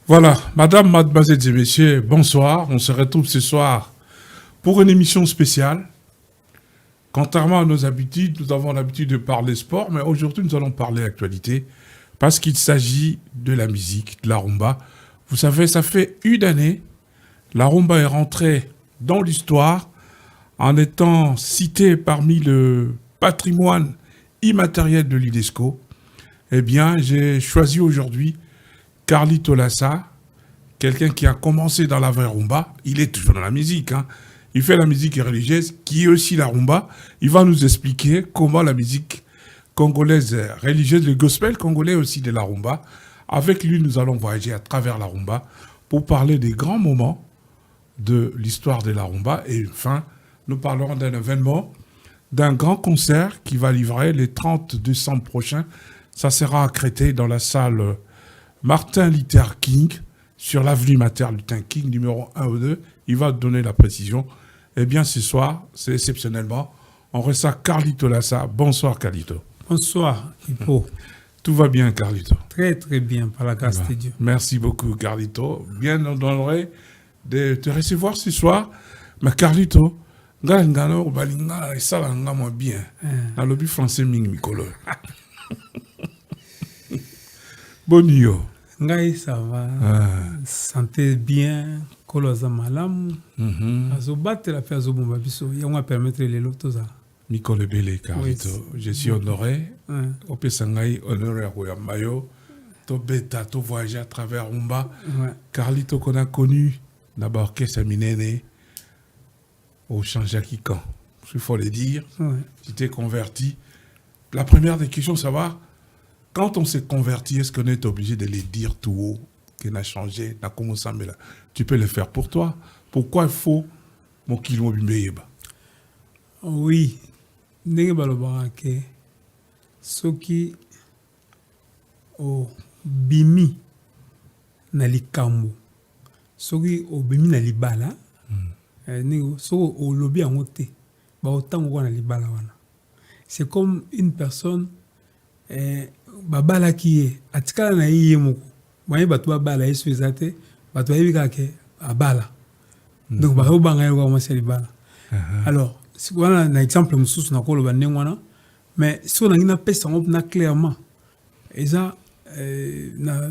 Voilà, madame, mademoiselles et messieurs, bonsoir. On se retrouve ce soir pour une émission spéciale. Contrairement à nos habitudes, nous avons l'habitude de parler sport, mais aujourd'hui nous allons parler actualité parce qu'il s'agit de la musique, de la rumba. Vous savez, ça fait une année, la rumba est rentrée dans l'histoire en étant citée parmi le patrimoine immatériel de l'UNESCO. Eh bien, j'ai choisi aujourd'hui Carlito Lassa, quelqu'un qui a commencé dans la vraie rumba. Il est toujours dans la musique, hein. Il fait la musique religieuse, qui est aussi la rumba. Il va nous expliquer comment la musique congolaise religieuse, le gospel congolais aussi de la rumba. Avec lui, nous allons voyager à travers la rumba pour parler des grands moments de l'histoire de la rumba. Et enfin, nous parlerons d'un événement, d'un grand concert qui va livrer le 30 décembre prochain. Ça sera à Créteil dans la salle Martin Luther King, sur l'avenue Martin Luther King, numéro 1 ou 2. Il va donner la précision. Eh bien, ce soir, c'est exceptionnellement, on reçoit Carlito Lassa. Bonsoir, Carlito. Bonsoir, Hippo. Tout va bien, Carlito? Très, très bien, par la grâce de Dieu. Merci beaucoup, Carlito. Bien honoré de te recevoir ce soir. Mais Carlito, ngalo balinga esala ngamo bien. Na lobby français ming mikolo. Bonio. Ngai, ça va. Santé bien. Koloza malam. Azobate la fait azobomba biso. Y'a permettre les lotos. Mikolo Bele, Carlito. Je suis honoré. Ope sangai honoré à Royamayo. To beta, to voyager à travers Rumba. Carlito qu'on a connu d'abord qu'est-ce Minene au Jean-Jacques Can. Il faut le dire. Tu t'es converti. La première des questions, savoir quand on s'est converti, est-ce qu'on est obligé de les dire tout haut, qu'on a changé, n'a commencé à là. Tu peux le faire pour toi. Pourquoi il faut mon kilo bimbeyeba? Oui. Ndenge balobaka ke soki o bimi na likambo soki o bimi na libala ndenge so o lobi yango te ba otango kwa na libala wana. C'est comme une personne babala qui est atikala na ye moko baye batu babala yesu ezate batu bayebi kake abala donc ba obanga yo kwa mose libala. Alors si voilà un exemple mususu na koloba ndengwana mais si on a une peste on na clairement eza na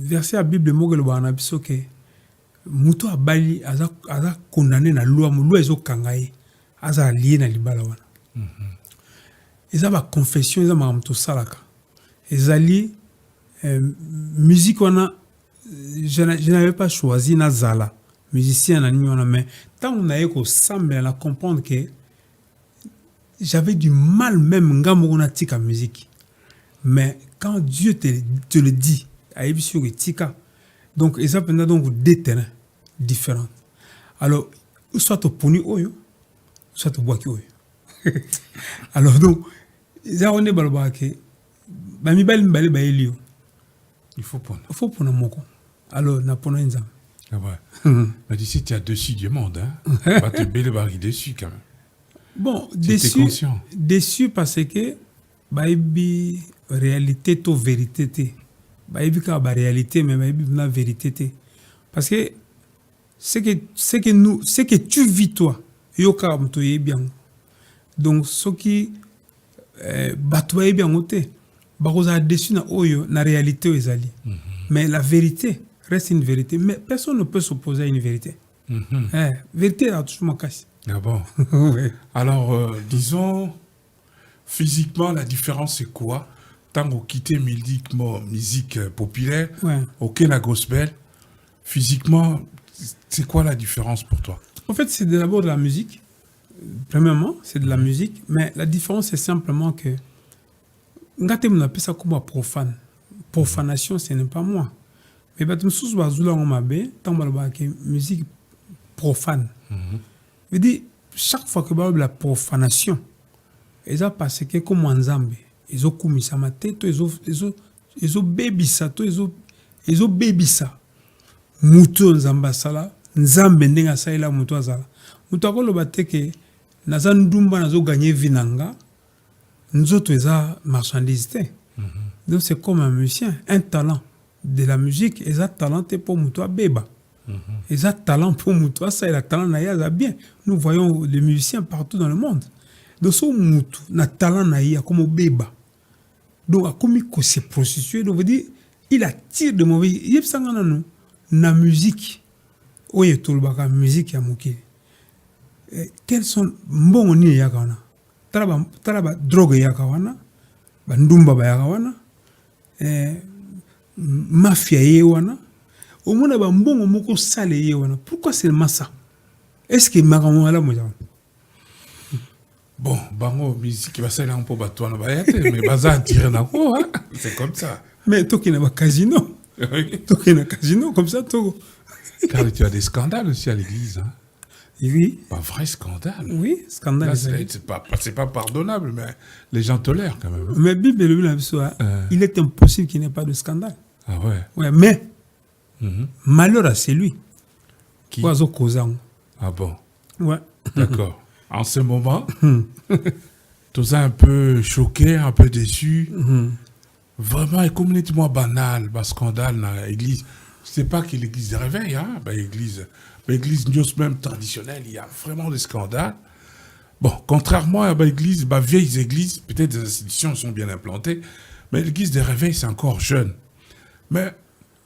verset la Bible moko le bana biso ke muto abali aza condamné na loi mo loi ezokanga ye aza lié na libala wana. Eza ba confession eza ma muto salaka ezali musique wana je n'avais pas choisi nazala musicien na nini wana mais tant on a eu ko semble à comprendre que j'avais du mal même ngamo na tika musique mais quand Dieu te le dit ayebi sur tika donc eza pendant donc deux terrains différents. Alors soit au poni oyo soit au boaki oyo. Alors donc eza on est balba ke ba mi bali mbali ba elio il faut pona moko. Alors na pona nzam. Ah ouais. Mais d'ici tu as dessus du monde, hein. Pas te belle barri dessus quand même. Bon, déçu parce que baïbi réalité to vérité te. Baïbi ka ba réalité mais baïbi na vérité te. Parce que ce que tu vis toi, yo ka mto bien. Donc ce qui batwa ye bien te. Ba koza dessus na oyo na réalité ezali. Mais la vérité reste une vérité, mais personne ne peut s'opposer à une vérité. Vérité a toujours ma casse. Ah bon? Oui. Alors, disons, physiquement, la différence c'est quoi? Tant qu'on quitte musique populaire, aucun gospel, physiquement, c'est quoi la différence pour toi? En fait, c'est d'abord de la musique. Premièrement, c'est de la musique, mais la différence c'est simplement que on appelle ça comme profane. Profanation, ce n'est pas moi. Mais batum sous bazula on m'a bé tant balba que musique profane. Je dis chaque fois que la profanation ils a parce que comme ensemble ils ont commis ça ma tête ils ont baby ça ils ont baby ça muto nzamba sala nzambe ndenga saila muto azala muto ko loba te que naza ndumba nazo gagner vinanga nzoto eza marchandise te. Donc c'est comme un musicien un talent de la musique, ils ont talent pour Moutoua Beba. Ils ont talent pour Moutoua, ça, il a talent naïa, bien. Nous voyons les musiciens partout dans le monde. Donc, ce Moutou, na talent naïa comme Beba. Donc, comme il se prostitue, donc, veut dire, il attire de mauvais. Il y a ça dans la musique. Oui, tout le baka musique ya mouki. Quels sont bons ni yakana? Traba drogue yakawana, bandumba ba yakawana, mafia yewana. Au moins ba mbongo moko sale yewana. Pourquoi seulement ça? Est-ce que makamwa la moja? Bon, bango musique va salir un peu bateau na bayate, mais baza tirer na quoi, hein? C'est comme ça. Mais toi qui n'as pas casino, toi qui n'as casino comme ça, toi. Car tu as des scandales aussi à l'église, hein? Oui. Pas vrai scandale. Oui, scandale. Là, c'est pas pardonnable, mais les gens tolèrent quand même. Mais Bible, il est impossible qu'il n'y ait pas de scandale. Ah ouais. Ouais, mais malheur à celui qui oiseau causant. Ah bon. Ouais. D'accord. En ce moment, tous un peu choqué, un peu déçu. Vraiment, et complètement banal, bah, scandale dans l'église. C'est pas que l'église réveille, hein, bah, l'église même traditionnelle, il y a vraiment des scandales. Bon, contrairement à l'église, bah, vieilles églises, peut-être des institutions sont bien implantées, mais l'église des réveils, c'est encore jeune. Mais,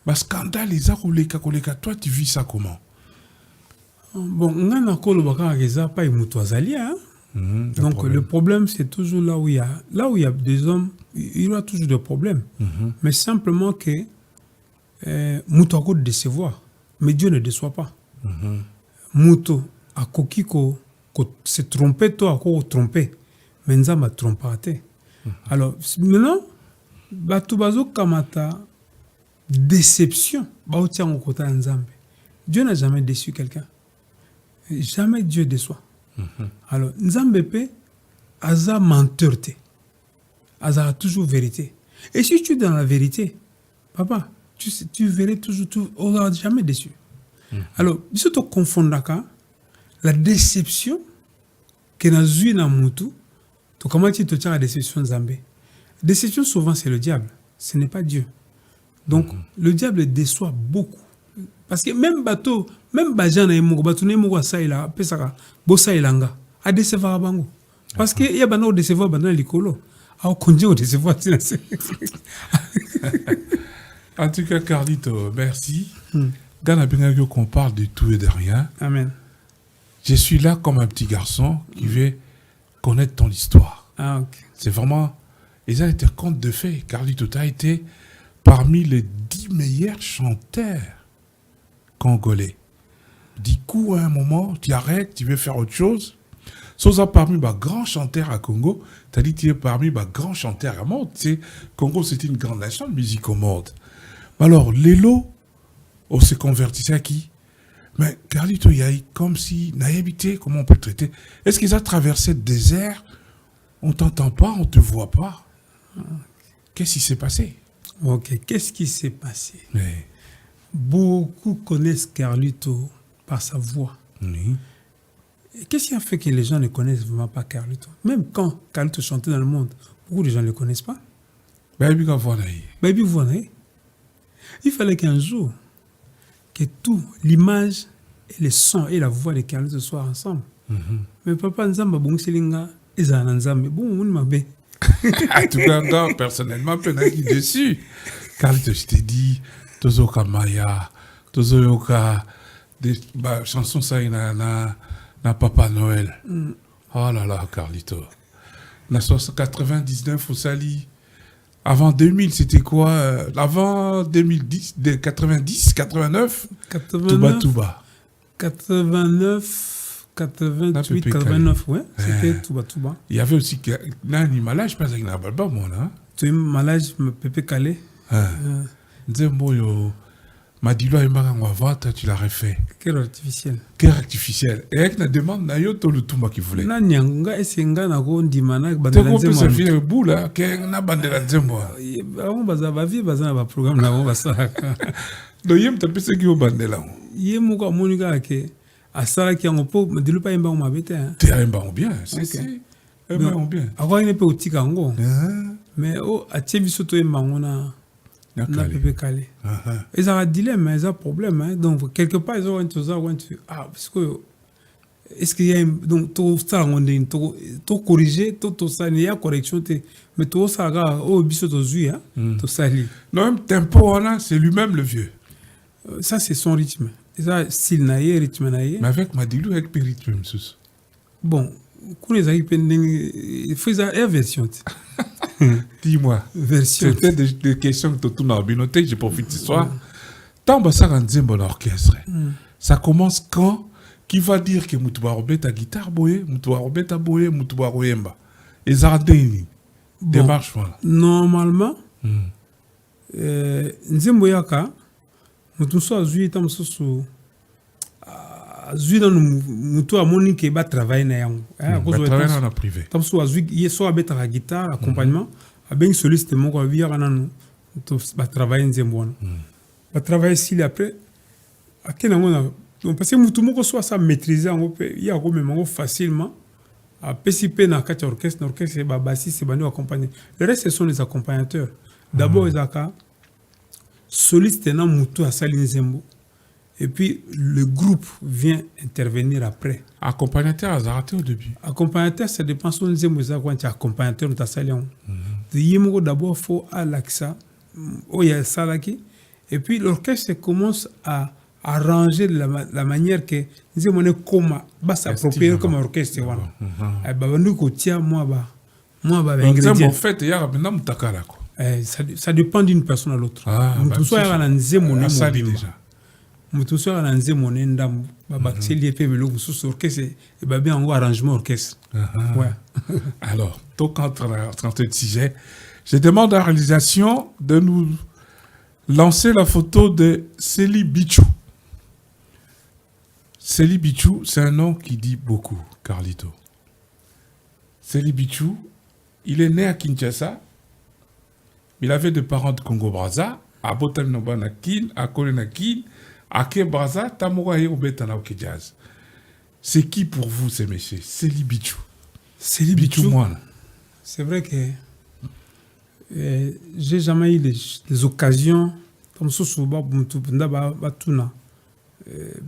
bah, scandale, les arouleka, toi, tu vis ça comment? Bon, on a encore le bacan à pas hein? Donc, le problème, c'est toujours là où il y a des hommes, il y aura toujours des problèmes. Mais simplement que Mouto a décevoir, mais Dieu ne déçoit pas. Mouto a coquille se tromper, toi a trompé, mais nous avons trompé. Alors, maintenant, Batubazo Kamata, déception, Dieu n'a jamais déçu quelqu'un. Jamais Dieu déçoit. Alors, Nzambepe, Aza menteur, Aza a toujours vérité. Et si tu es dans la vérité, papa, tu verrais toujours, on n'a jamais déçu. Alors, si tu confonds la déception que nous avons dans Moutou, comment tu te tiens à la déception Nzambe? Déception, souvent, c'est le diable. Ce n'est pas Dieu. Donc, le diable déçoit beaucoup. Parce que même bateau, même bajana emo bateau ne mo sa ila pesaka bosa ilanga a décevoir bango parce que ya bana o décevoir bana likolo a konje o décevoir. En tout cas, Carlito, merci. Gana bien qu'on parle de tout et de rien. Amen. Je suis là comme un petit garçon qui veut connaître ton histoire. Ah, ok. C'est vraiment, et ça a été un conte de fait. Carlito, tu as été parmi les 10 meilleurs chanteurs congolais. Du coup, à un moment, tu arrêtes, tu veux faire autre chose. Sauf ça, parmi les grands chanteurs à Congo, tu as dit que tu es parmi les grands chanteurs à monde. Tu sais, Congo, c'était une grande nation de musique au monde. Alors, Lélo, on s'est converti à qui? Mais Carlito, il y a comme si, naïveté, comment on peut le traiter? Est-ce qu'ils ont traversé le désert? On ne t'entend pas, on ne te voit pas. Qu'est-ce qui s'est passé? Ok, qu'est-ce qui s'est passé? Mais... Beaucoup connaissent Carlito par sa voix. Oui. Qu'est-ce qui a fait que les gens ne connaissent vraiment pas Carlito? Même quand Carlito chantait dans le monde, beaucoup de gens ne le connaissent pas. Baby, il fallait qu'un jour, que tout, l'image, et le son et la voix de Carlito soient ensemble. Mais papa Nzamba Bongselinga, Eza Nzambe, bon, on m'a bien. En tout cas, personnellement, je suis dessus. Carlito, je t'ai dit, Tozo Kamaya, Tozo Yoka, des chansons ça na Papa Noël. Oh là là, Carlito. Na 99 au Sali. Avant 2000, c'était quoi? Avant 2010, 90, 89, Touba. 89, 88, 89, ouais. C'était Touba. Il y avait aussi un malage, je pense qu'il y a un balba, moi, là. Tu es malage, Pépé Calais. Nzembo Madilo Aymara, tu l'as refait. Quel artificiel. Quel artificiel. Et avec la demande, Nayo, tout le tout qui voulait. Nanyanga, et c'est un gars qui m'a dit, tu as compris ce vieux bout là, qui a bandé la Nzembo. On va vivre dans un programme là, on va ça. Donc, il y a un peu ce qui est bandé là. Il y a un gars qui a ça qui a un peu, mais dis-le pas, il m'a dit, tu es un bien, c'est un bien. Avant, il n'est pas au Tikango. Mais, à Tchebisoto, il m'a dit, Na na Calais. pepe calé. Ils ont un dilemme, ils ont un problème. Hein. Donc, quelque part, ils ont un parce que, est-ce qu'il y a donc, tout ça, on est tout corrigé, tout ça, il y a correction, mais tout ça, au biseau de zui, tout ça, Non, même tempo, là, c'est lui-même le vieux. ça, c'est son rythme. Ça, style naïe, rythme naïe. Mais avec Madilou, avec rythme, monsieur. Bon, quand les amis il faut une version. Dis-moi. Version. C'était des questions que tu as noté, j'ai profité ce soir. Tant que ça rentre dans l'orchestre, ça commence quand? Qui va dire que Moutouba Robet ta guitare boye, Moutouba Robet ta boye, Moutouba Royemba. Et ça rentre démarche voilà. Normalement, Nzembo Yaka, Moutouso a joué tam soso. Zui dans Moutou a moni qui va travailler na yango. À cause de travailler dans la privé. Tam so a zui yeso a beta la guitare accompagnement, a ben soliste mon ko via kana no. To ba travailler Nzembo na. Ba travailler s'il après a kena ngona. Donc parce que Moutou moko so ça maîtriser en pe ya ko même facilement. A PCP na quatre orchestre, l'orchestre c'est bassiste c'est bandi accompagner. Le reste ce sont les accompagnateurs. D'abord Isaka soliste na Moutou a sali Nzembo. Et puis, le groupe vient intervenir après. Accompagnateur, ça a raté au début. Accompagnateur, ça dépend de ce que tu es accompagnateur dans ta salle. D'abord, il faut à l'accent. Il y a ça là qui. Et puis, l'orchestre commence à arranger de la manière que nous avons comme s'approprier comme orchestre. En fait, il y a un takala. Ça dépend d'une personne à l'autre. Tout ça, il y a un ça déjà. Mutuso a lancé mon endam, c'est lié pe velo sous orchestre et ba bien en arrangement orchestre. Ouais. Alors, donc quand le sujet, je demande à la réalisation de nous lancer la photo de Célie Bichou. Célie Bichou, c'est un nom qui dit beaucoup, Carlito. Célie Bichou, il est né à Kinshasa. Il avait des parents de Congo-Brazza, à Botan-Noba na Kin, à Kole-na-Kin. Ake Braza, Tamora et Obetana au Jazz. C'est qui pour vous ces messieurs? Célie Bichou. Célie Bichou, moi. C'est vrai que j'ai jamais eu des occasions comme ça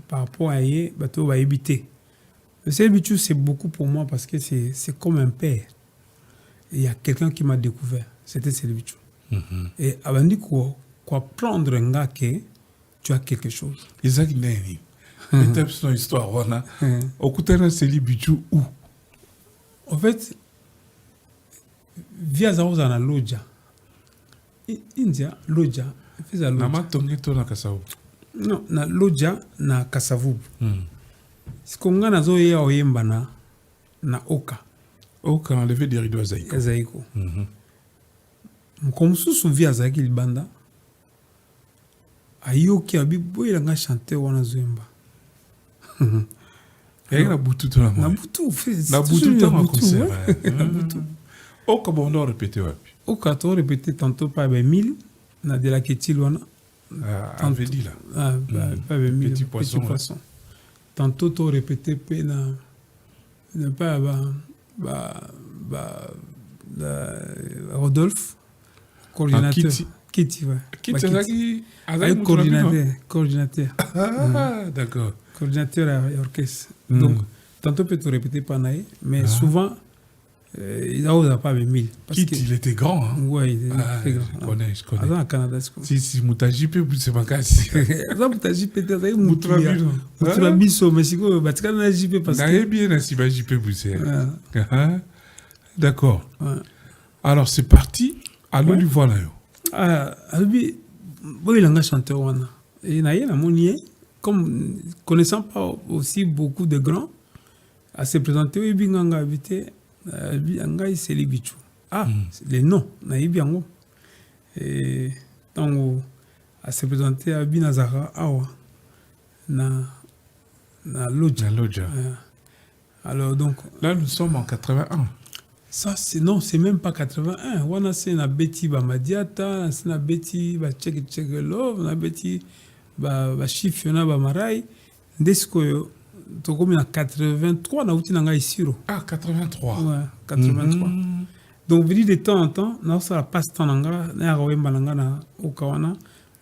par rapport à y va éviter. Célie Bichou, c'est beaucoup pour moi parce que c'est comme un père. Il y a quelqu'un qui m'a découvert. C'était Célie Bichou. Et avant de quoi prendre un gars qui tu as quelque chose. Isaac Neni. C'est son histoire. Au côté de Célie Bichou, où? En fait, via Zaoza na Loja. India, Loja. Nama tongi to na Kasavu. Non, na Loja na Kasavu. Sikonga na zo ya oyemba na Oka. Oka a levé des rideaux à Zaïko. Zaïko. Mkomsusu via Zaïki Libanda. Ayoki abi boy nga chanter wana zwemba. Et na butu to la na butu fait na butu to ma concert. Na butu. O ka bon on répéter wapi. O ka to répéter tantôt pas 1000 na de la ketil wana. Ah, avait dit là. Ah pas 1000 petit poisson. Tantôt to répéter pe na pas Rodolphe coordinateur. Kitty, ouais. Kitty, c'est coordinateur. Ah, d'accord. Coordinateur à l'orchestre. Donc, tantôt peut-être répéter par naï, mais souvent, il n'a pas 1000. Kitty, il était grand. Hein? Oui, il était grand. Je connais. Au Canada, si Moutajipe, c'est ma casse. Moutajipe, c'est Moutabiso, mais c'est quoi? Tu as JP parce que. Il bien, si JP, d'accord. Alors, c'est parti. Alors, lui voilà. Albi, il a un chanteur wana. Et na monier, comme connaissant pas aussi beaucoup de grands, à se présenter, il bien invité, il Célie Bichou. Ah, les noms, na ibiango. Et donc à se présenter à Binazara awa na Loja. Alors donc là nous sommes en 81. Ça, c'est même pas 81. On a c'est na Betty Bamadiata, c'est na Betty Tchekelo, na Betty Chifiona Bamarai. Desco, tu comme en 83, na outi nanga isiro. Ah, 83. Ouais, 83. Donc, veut dire de temps en temps, na ça passe temps nanga, na roemba nanga na okawana.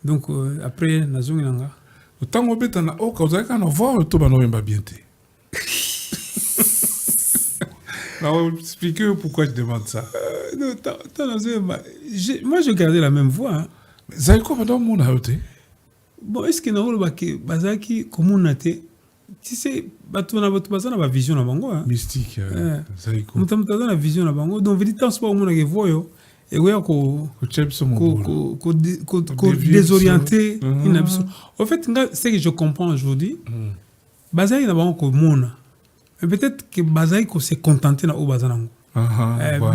Donc, après, na zongi nanga. Autant que tu as oka, vous avez qu'à voir tout le monde bien. Alors, expliquez pourquoi je demande ça. Non, moi, je gardais la même voix. Hein. Vous avez quoi dans mon aoté? Bon, est-ce que na olo baki bazaki comment naté? Tu sais, batu na vision na bango. Hein. Mystique. Vous avez quoi? Mutam na vision na bango. Donc, veut dire tant soit mon que voyo. Et ouais, ko désorienté. En fait, ce que je comprends aujourd'hui, bazaki na bango ko mona. Mais peut-être que bazaki ko se contenter na o bazanango.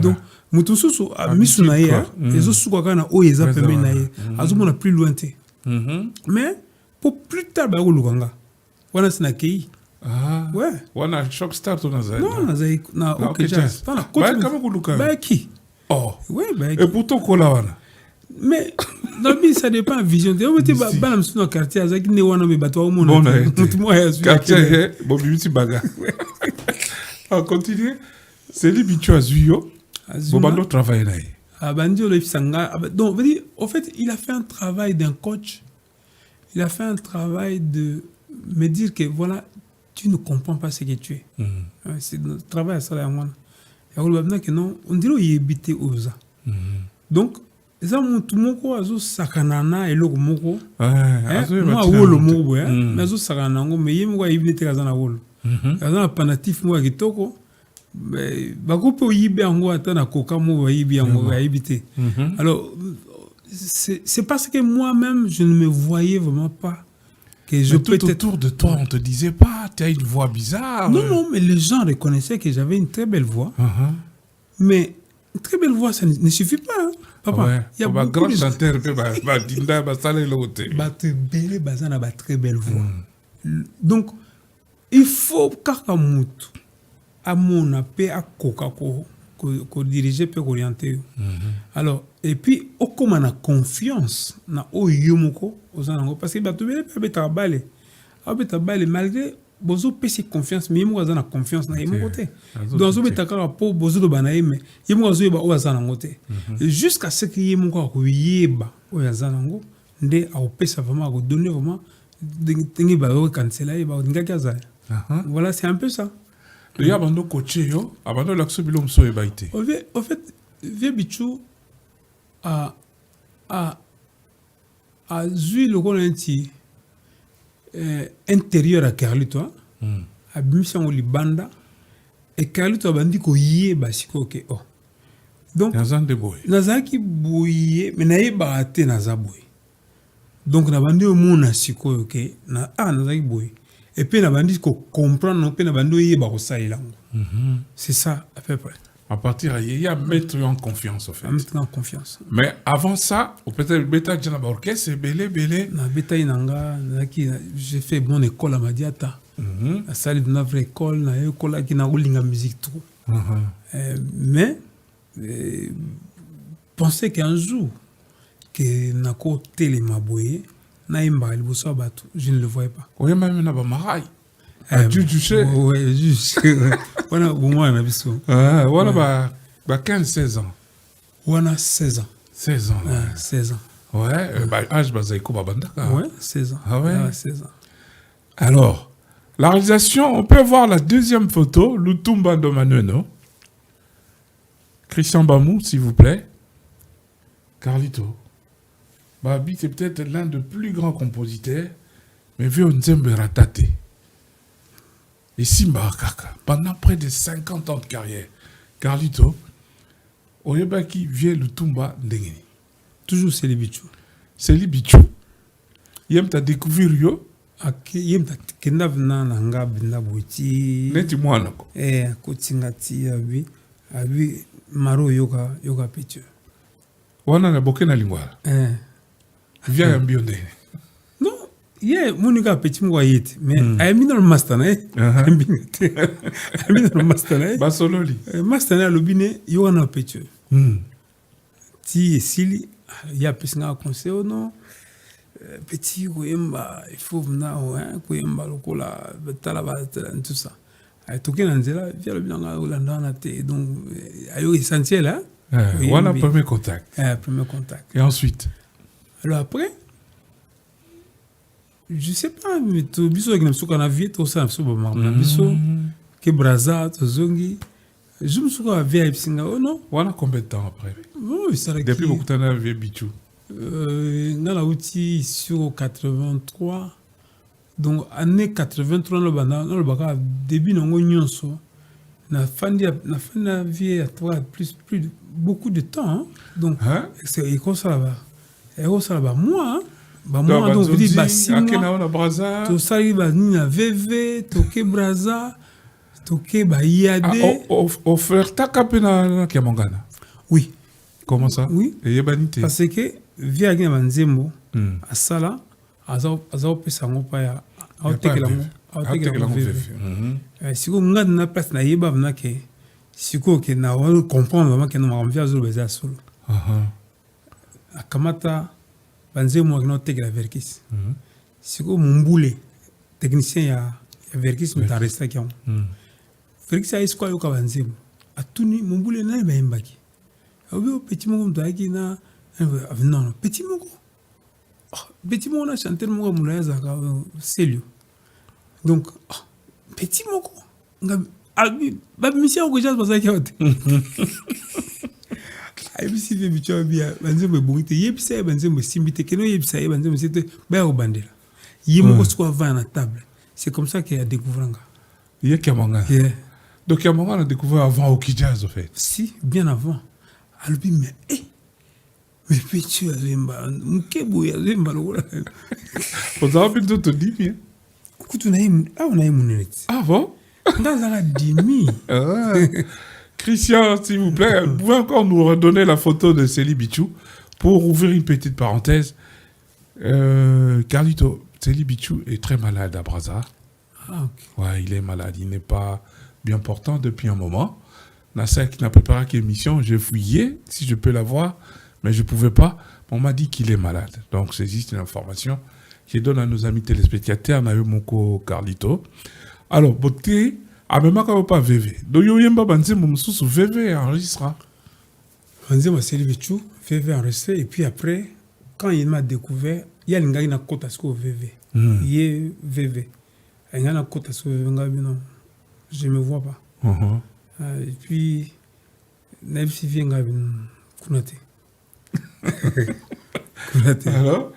Donc, mutususu a misu na ye, ezo suka kana o eza pembe na ye. Azomona plus loin te. Mais pour plus tard ba lukanga. Wana sina kei. Ah. Ouais. Wana shock start on azai. Non, azai na OK jazz. Tana kote kama kuluka. Ba ki. Oh. Ouais, ba. Et pourtant kola wana. Mais dans le ça dépend vision. On était ba na msuna quartier azaki ne wana me batwa o mona. Mutu mo ya quartier bon bibiti baga. On continue. C'est lui bitu azuyo. Bon bando travailler là. Abandio le sanga. Donc en fait, il a fait un travail d'un coach. Il a fait un travail de me dire que voilà, tu ne comprends pas ce que tu es. C'est le travail à ça là. Que non, on dirait qu'il habite aux donc, ça tout le monde azo sakanana et le moko. Moi wolo moko mais azo sakana ngo mais yemo kwa ibne te kazana wolo. Kazana panatif mo kitoko. Ba ko pe yibe ngo ata na koka mo ba yibi ngo ba yibite. Alors c'est parce que moi-même je ne me voyais vraiment pas que je peux tout autour de toi on te disait pas tu as une voix bizarre. Non mais les gens reconnaissaient que j'avais une très belle voix. Mais une très belle voix ça ne suffit pas. Hein. Papa, il y a beaucoup de chanteur ba dinda ba sala lote. Ba te belle bazana ba très belle voix. Donc il faut kakamutu à mon appel à coca ko diriger peut orienter. Alors et puis au comme on a confiance na o yomoko ozanango parce que ba te belle peut ta balé. Abeta balé malgré bozo pesi confiance mais yemo azana confiance na yemo côté. Donc zo beta ka po bozo do bana yeme yemo azo yeba o azana ngote. Jusqu'à ce que yemo ko yeba o azana ngo nde a opesa vraiment ko donner vraiment dengi ba o canceler ba ngaki azana. Voilà, c'est un peu ça. Il y a un coach, avant l'action de l'homme soit ébaïté. En fait, Vébichou a vu le rôle intérieur à Carlito, a mis en Libanda, et Carlito a bandi ko yé basiko ke oh. Donc, Nazaki bouye, mais naïe baate nazaboui. Donc, na bandi au monde siko ke na Nazaki bouye. Et puis, on a dit qu'on comprend, on a c'est ça, à peu près. À partir de là, il y a mettre en confiance, en fait. Mettre en confiance. Mais avant ça, peut-être Beta Djana Orchestre, c'est belé. Na Beta Inanga, j'ai fait mon école à Madiata. La salle de notre école, na école qui n'a pas musique tout. Mais, pensez qu'un jour, que n'a qu'au télé maboué, je ne le voyais pas. Oui, même na bamarai. Tu sais. Oui, juste. Voilà, au moins, on a vu ça. Voilà, 15-16 ans. On a 16 ans. 16 ans. 16 ans. Ouais, âge bazaïko babandaka. Ouais, 16 ans. Ah ouais? 16 ans. Alors, la réalisation, on peut voir la deuxième photo, Lutumba Domanueno. Christian Bamou, s'il vous plaît. Carlito. Babi, c'est peut-être l'un des plus grands compositeurs, mais vu Nzembe Ratate. Et Simba Kaka, pendant près de 50 ans de carrière, Carlito, Oyebaki vient le Tumba Ndengeni. Toujours c'est les bichou. C'est les bichou. Yem t'a découvert yo. Yem t'a kenda vna nanga binda bouti. Neti mwana ko. Kotingati abi maro yoga pichu. Wana na boke na lingwala. Viens un bionné. Non, mon gars petit moi yet, mais I mis dans le master I mis dans le master Basololi. Master le biné yo na petit. Ti sili ya pesna conseil non. Petit koyemba il faut venir koyemba lokola betala ba tout ça. Ay toke na nzela via le binanga olanda na te donc ayo essentiel hein. Oui, Voilà, mais- premier contact. Premier contact. Et ensuite? Alors après, je sais pas, mais tout biso avec n'importe quoi na vie, tout ça n'importe quoi. Biso que braza, tout zongi. Je me souviens avec Singa, oh non. Voilà combien de temps après? Oh, ça Depuis beaucoup de temps, avec Bichou. Dans la outil sur 83. Donc année 83 le baka début nango nyonso. Na fin de vie à toi plus beaucoup de temps. Hein? Donc c'est comme ça là-bas. Et ça là-bas moi. Bah moi donc vous dites bah si moi. Tout ça il va ni na VV, toke braza, toke ba IAD. Offert ta kapena Kiamangana. Oui. Comment ça? Oui. Et Yebanité. Parce que via gna banzembo à sala azo pesa ngo pa ya autekela ngo VV. Siko nga na place na yeba na ke siko ke na wa comprendre vraiment que no ma via zo beza solo. Akamata banzembo ngino tekela verkis. Siko mumbule technicien ya verkis mutaresta kion. Verkis a isko yo ka banzembo. Atuni mumbule na ba imbaki. Au petit moko mtaki na non petit moko. Petit moko na chanter moko mulaya zaka selio. Donc petit moko nga ba mission ko jazz basaki hote. Ai bisi be bicho bia banzembo bongite yebisa banzembo simbite keno yebisa banzembo c'était ba o bandela. Yemoko sko avant na table. C'est comme ça qu'il a découvert nga. Yé Kiamangana. Yeah. Donc Kiamangana a découvert avant Okijaz en fait. Si, bien avant. Alors mais mais petit azemba mkebo ya zemba lokola. On a envie de te dire. Kutu na yemu on a yemu. Ah bon? Ndazala dimi. Christian, s'il vous plaît, vous pouvez encore nous redonner la photo de Célie Bichou pour ouvrir une petite parenthèse. Carlito, Célie Bichou est très malade à Brazza. Ah, ok. Ouais, il est malade, il n'est pas bien portant depuis un moment. Nasek n'a préparé qu'une émission, j'ai fouillé si je peux la voir, mais je ne pouvais pas. On m'a dit qu'il est malade. Donc c'est juste une information que je donne à nos amis téléspectateurs, Nayo Carlito. Alors, beauté, à même pas VV. Donc, il y a un VV enregistra. Banzembo Célie Bichou, VV enregistré, et puis après, quand il m'a découvert, il y a une gars qui a côté à VV. Il est VV. Il y a une côté à VV, non, je ne me vois pas. Et puis, Naïf Sivi Ngabin Kunate. Alors,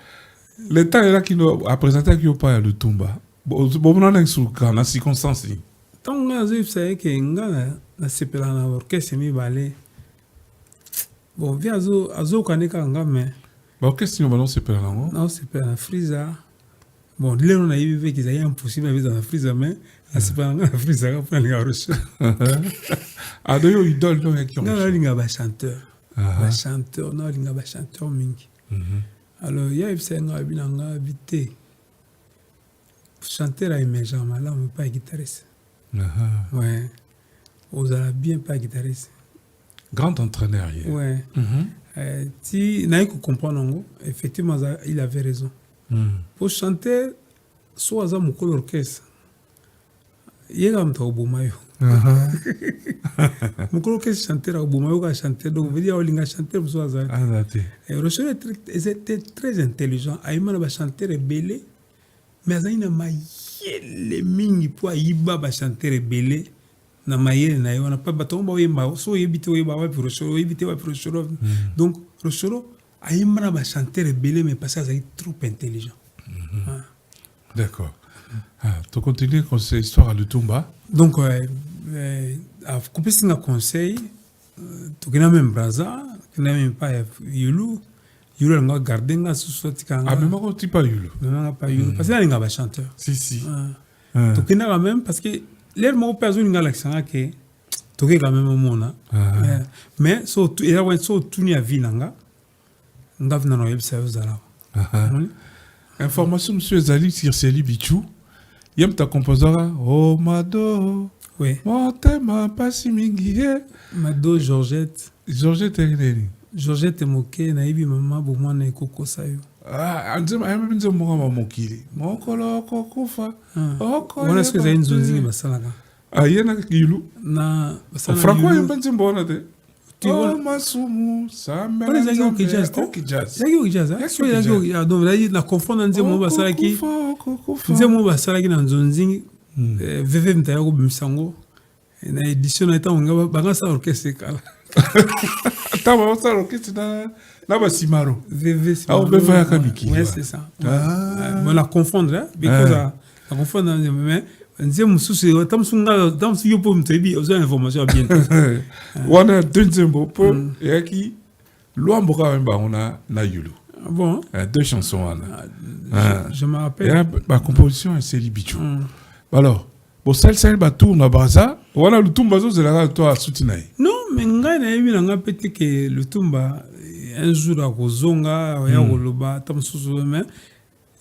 l'État est là qui nous a présenté qu'il n'y a pas de Tumba. Bon, on a une circonstance. Tant que je sais que Nga na sepela na orchestre mi balé. Bon, via azo kaneka nga mais. Bon, qu'est-ce que nous c'est pas là Non, c'est pas un freezer. Bon, là on a eu qu'ils avaient impossible avec un freezer mais c'est pas un freezer pour aller reçu. Ah d'ailleurs idole donc qui ont. Non, linga ba chanteur. Ba chanteur, non linga ba chanteur mingi. Alors, il y a eu un binanga habité. Chanteur à émergent, mais là on pas guitariste. Ouais. Vous allez bien pas guitariste. Grand entraîneur. Ouais. Si n'a que comprendre, effectivement, il avait raison. Pour chanter, soit à mon orchestre, il y a un peu de bomayo. Mon orchestre chantait au bomayo qui chantait, donc veut dire qu'il a chanté soit ça. Et Rocher était très intelligent. Aïman va chanter rebelle, mais il a maillé mingi pour Iba va chanter rebelle. Na maye na yo na pa batomba oyemba so yebite oyeba wa Rochero yebite wa Rochero. Donc Rochero ayemba ba chanter rebelle mais parce qu'il est trop intelligent. D'accord. Tu continues con cette histoire à Lutumba. Donc à couper singa conseil tu kena même braza kena même pas yulu nga garder nga sous ah même quand tu pas yulu même pas yulu parce qu'il nga ba chanteur si tu kena quand même parce que l'air mo perso nga l'accent que tu quand même mona mais so il y a so tuni a vie nga vina no yebisa uzala information monsieur Zali sur Célie Bichou yem ta composera oh mado oui mon thème pas si mingi mado Georgette Georgette moke na ibi mama bo mwana ekoko sayo anzema ayambe mwa mokili mokolo kokufa oko wana ce que za nzonzi basalaka yena kilu na basalaka franco yembe mbona de Oh, Masumu, ça me on est au Kijaz. C'est au Kijaz. So il y a donc là il a confondre nzemo basalaki. Nzemo basalaki na nzonzi VV mtaya ko bimisango. Na édition na ta nga banga sa orchestre kala. Ta ba sa orchestre na ba simaro. VV Simaro. Ah, VV ya kabiki. Ouais, c'est ça. On la confondre là because la confondre mais nzemo susu tamsunga tamsu yopo mtebi aux informations bien. Wana deuxième po yaki Luambo Kawemba on a na yulu. Bon. Deux chansons je me rappelle. Ma composition est Célibicho. Alors, bon celle ba tourne à Baza, voilà le tumba zo zela toi soutinai. Non, mais ngai na yebi na ngapeti que le tumba un jour à kozonga ya koloba tamsusu mais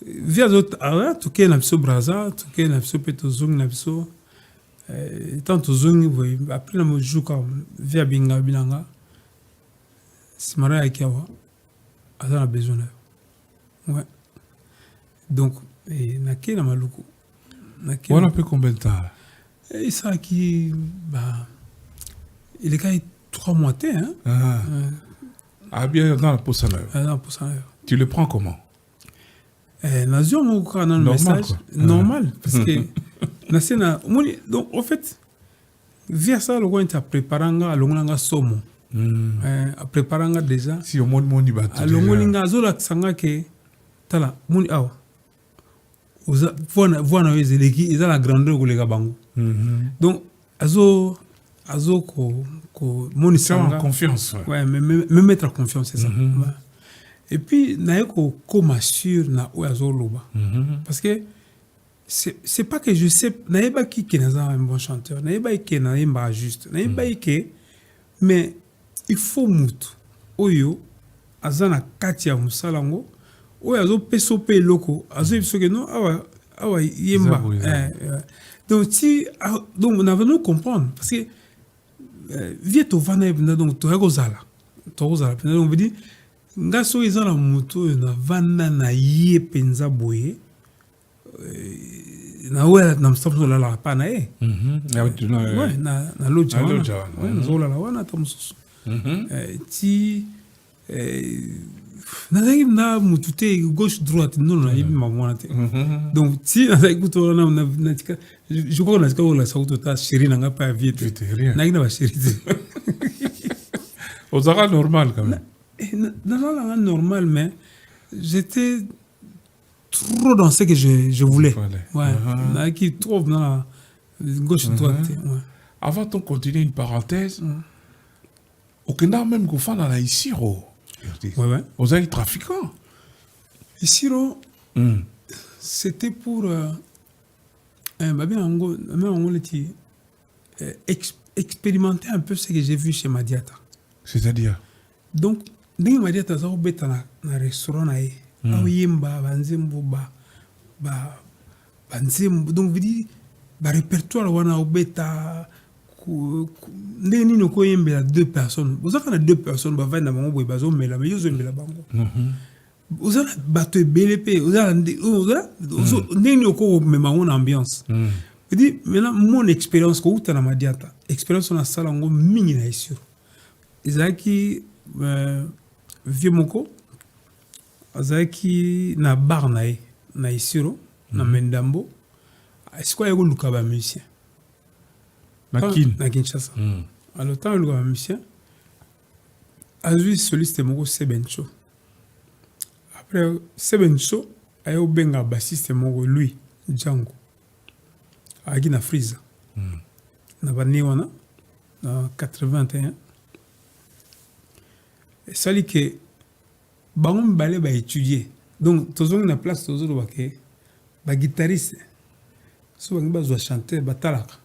via d'autres ara toke na biso Braza, toke na biso petozong na biso tant tozongi voy après na mojuka via binga binanga simara ya kiawa a besoin là. Ouais. Donc na ke na maluku. On a fait combien de temps? Et ça qui il est quand même 3 mois hein. Ah bien dans la poissonnerie. Dans la poissonnerie. Tu le prends comment? Nation mon dans le message normal parce que nasena donc en fait via ça le coin t'a préparanga longanga somo. Préparanga déjà si au monde moni batu. Longolinga zola sanga ke tala moni awa. Voilà ils ont la grandeur que les bango. Donc azo ko moni sanga confiance. Ouais, mais me mettre en confiance c'est ça. Et puis na ko koma sur na oyazo loba. Parce que c'est pas que je sais na pas qui est un bon chanteur, na pas qui na pas juste, na pas qui mais il faut mutu oyo azana kati ya musalango oyo azo peso pe loko azo biso que non awa yemba donc si donc on avait nous comprendre parce que via to vana donc to kozala donc on veut dire ngaso ezala mutu na vana na ye penza boye na wela na mstop la la pa na e ouais na loja ouais zola la wana tamsusu ti nazaki na mutute gauche droite non na yibi mamona te donc ti nazaki kuto na je crois que nazaki la sauto ta chérie nanga pa vite na ba chérie aux ara normal quand même non normal mais j'étais trop dans ce que je voulais ouais nazaki trop dans la gauche droite ouais. Avant de continuer une parenthèse aucun même go fan na Isiro. Ouais. Vous avez trafiquant. Isiro c'était pour expérimenter un peu ce que j'ai vu chez Madiata. C'est-à-dire donc ndenge Madiata za obeta na restaurant na ye yemba banzembo banzembo donc vous dit ba répertoire wana obeta ndenge nini okoyembela 2 personnes ozaka na 2 personnes bavandi na bango boye bazomela me yozombela bango ozala bato ebele mpe ozala ndenge nini okomema ngo na ambiance edi maintenant mon expérience kouta na Madiata expérience na sala ngo mingi na Isiro ezalaki vie moko azalaki na bar na ye na Isiro na Mendambo esikoya ekoluka bamusicien na Kinshasa. Alors, tant le musicien a vu soliste moko Sebencho. Après Sebencho, a eu benga bassiste moko lui Django. A na Friza. Na bani wana na 81. Et ça dit que bango mbale ba étudier. Donc tozongi na place tozolo bake ba guitariste. So bango bazwa chanter batalaka.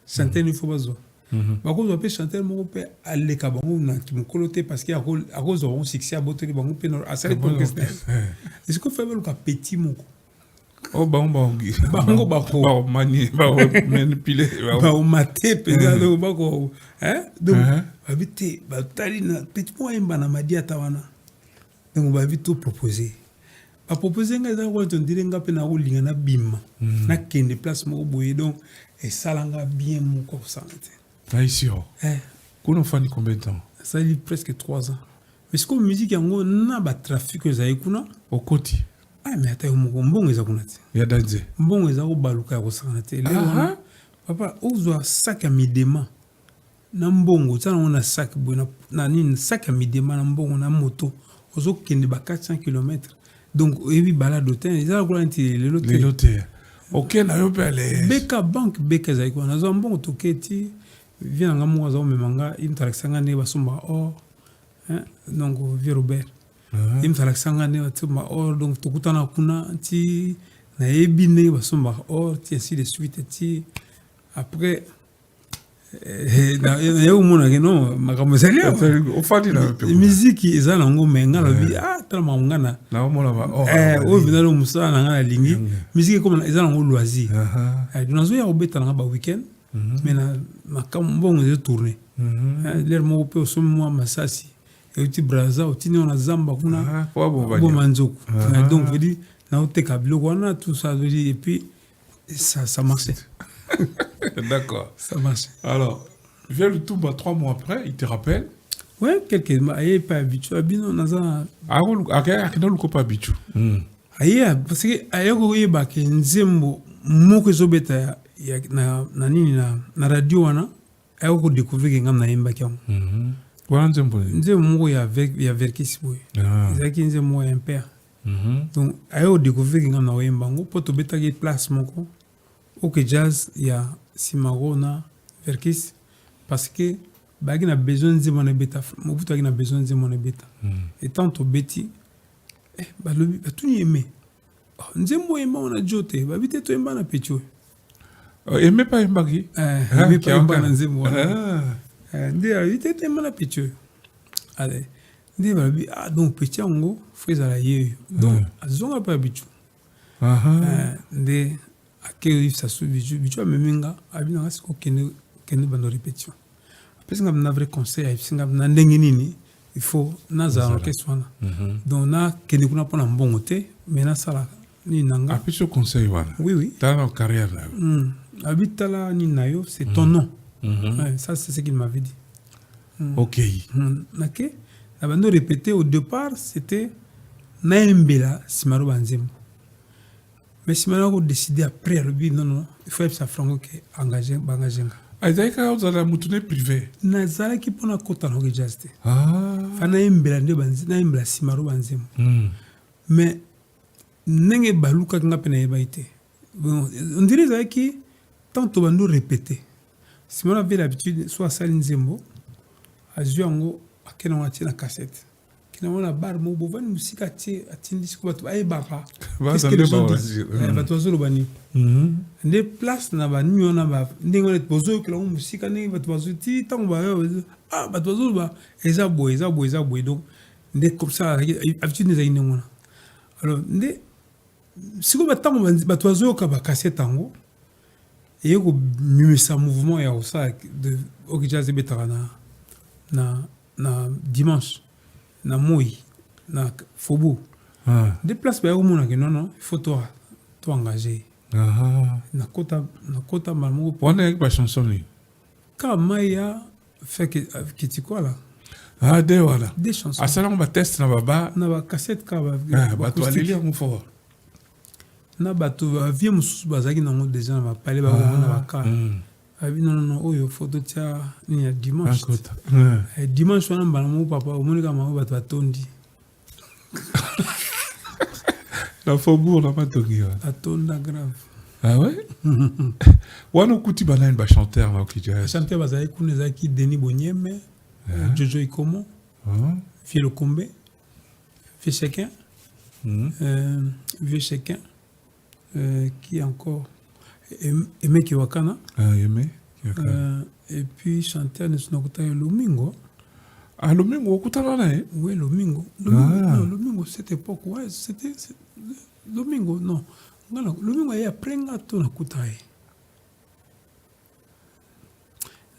Chanter il faut pas zo. Bako zo pe chanter moko pe aleka bango na kimokolo te parce que a cause de succès a boté bango pe a sali orchestre. Est-ce que fait le petit moko? Oh bango bako mani manipuler ba maté pe do bako donc habité ba tali na petit point na Madiata wana. Donc ba vite tout proposer. Ba proposer nga za ko to ndirenga pe na ko linga na bima. Na kende place moko boye donc et ça l'a bien mon corps santé. Là ici, qu'on a fait combien de temps? Ça dit presque 3 ans. Mais ce que musique yango na ba trafic ezali kuna au côté. Ah mais attends mbongo eza kuna te. Ya danze. Mbongo eza ko baluka ko sakana te. Lelo papa ozo sac à midema. Na mbongo ça on a sac bona na nini sac à midema na mbongo na moto. Ozo kende ba 400 km. Donc evi balade hôtel eza ko nti le l'hôtel. OK na yo pele. Beka bank beka ezali kuna na zo mbongo toketi vient nga mo za memanga imtalexanga ne basomba or hein donc vieux Robert imtalexanga ne basomba or donc tokutana kuna ti na ebine basomba or ti ainsi de suite ti après na yo mona que non makambo sali au fadi na musique eza na ngo menga lobi tellement ngana na mona ba o vinalo musa na ngana lingi musique comme eza na ngo loisir donc zo ya obeta na ba weekend mais na makambo nzo tourner l'air mo pe o somo masasi et ti braza o ti na zamba kuna bo manzoku donc veut dire na o te kabilo wana tout ça veut dire et puis ça marchait. D'accord. Ça marche. Alors, vient le tout 3 mois après, il te rappelle? Ouais, quelques mois. Aïe, pas habitué. Abino, naza. Ah, akina luko pas habitué. Aïe, parce que aïe, ko yeba ke nzembo moko zobeta ya na nini na radio wana. Aïe, ko découvrir que ngam na yemba kyam. Voilà nzembo. Nzembo moko ya verkis boy. Zaki nzembo ya père. Donc aïe, ko découvrir que ngam na yemba ngo poto beta ke place moko. Ok jazz ya Simagona verkis parce que bagi na besoin de mon beta mobutu bagi na besoin de mon beta et tant au beti ba lobi ba tout aimé nzembo yemba on a joté ba bité to yemba na pecho aimé pas yemba ki aimé pas yemba na nzembo ndé a bité to yemba na pecho allez ndé ba lobi donc pecho ngo feza la ye donc azonga pas bichu ndé akeli ça sous bichu ameminga abina ngasi ko kende bando répétition après ngam na vrai conseil ay singa na ndenge nini il faut naza orchestre wana donc na kende kuna pona mbongo te mais na sala ni nanga après ce conseil wana oui dans la carrière là habitala ni nayo c'est ton nom ça c'est ce qu'il m'avait dit OK OK na bando répéter au départ c'était naembela simaro banzembo. Mais si maintenant on décide après, non, il faut être ça franco qui engagé, engagé. Aïdaïka, vous allez moutonner privé. Nazala qui pona kota no gejaste. Fana imbela nde banzi, na imbela simaro banzemo. Mais nenge baluka nga pena yebaite. Bon, on dirait ça qui tant to bando répéter. Si on avait l'habitude soit sali nzembo, azuango akena wati na cassette. Kina wana bar mo bovani musika atindi siku batu ayebaka qu'est-ce que les gens disent batu azolo bani nde place na ba nyona ba ndenge net bozo kila musika ndenge batu bazuti tango ba batu azolo ba eza boy donc nde comme ça habitude des aïne ngona alors nde siku batango batu azolo ka ba cassette tango et ko mimisa mouvement ya ça de okijaz betara na dimanche na moi na fobu des places ba yomona ke non il faut toi engager na kota malmo on est pas chanson ni kama ya fait que tu quoi là des voilà des chansons à ça on va tester na ba cassette ka ba to aller lire mon fort na bato vie mususu bazaki nango déjà na ba parler ba na ba ka non oyo photo tia ni ya dimanche dimanche wana mbala mo papa omonika mango bato batondi la faubourg na matongi atonda grave ah ouais wana kuti bana ba chanteur na okija chanteur bazali kuna zaki Denis Bonyeme Jojo Ikomo Vieux Kombe Vieux Chacun Vieux Chacun qui encore Aimé Kiwakana. Aimé Kiwakana. Et puis chanteur de Snokota Lomingo. Ah, Lomingo, Okutana là, oui, Lomingo. Non, Lomingo, cette époque, ouais, c'était. Lomingo, non. Lomingo, il y a plein de temps à Koutaï.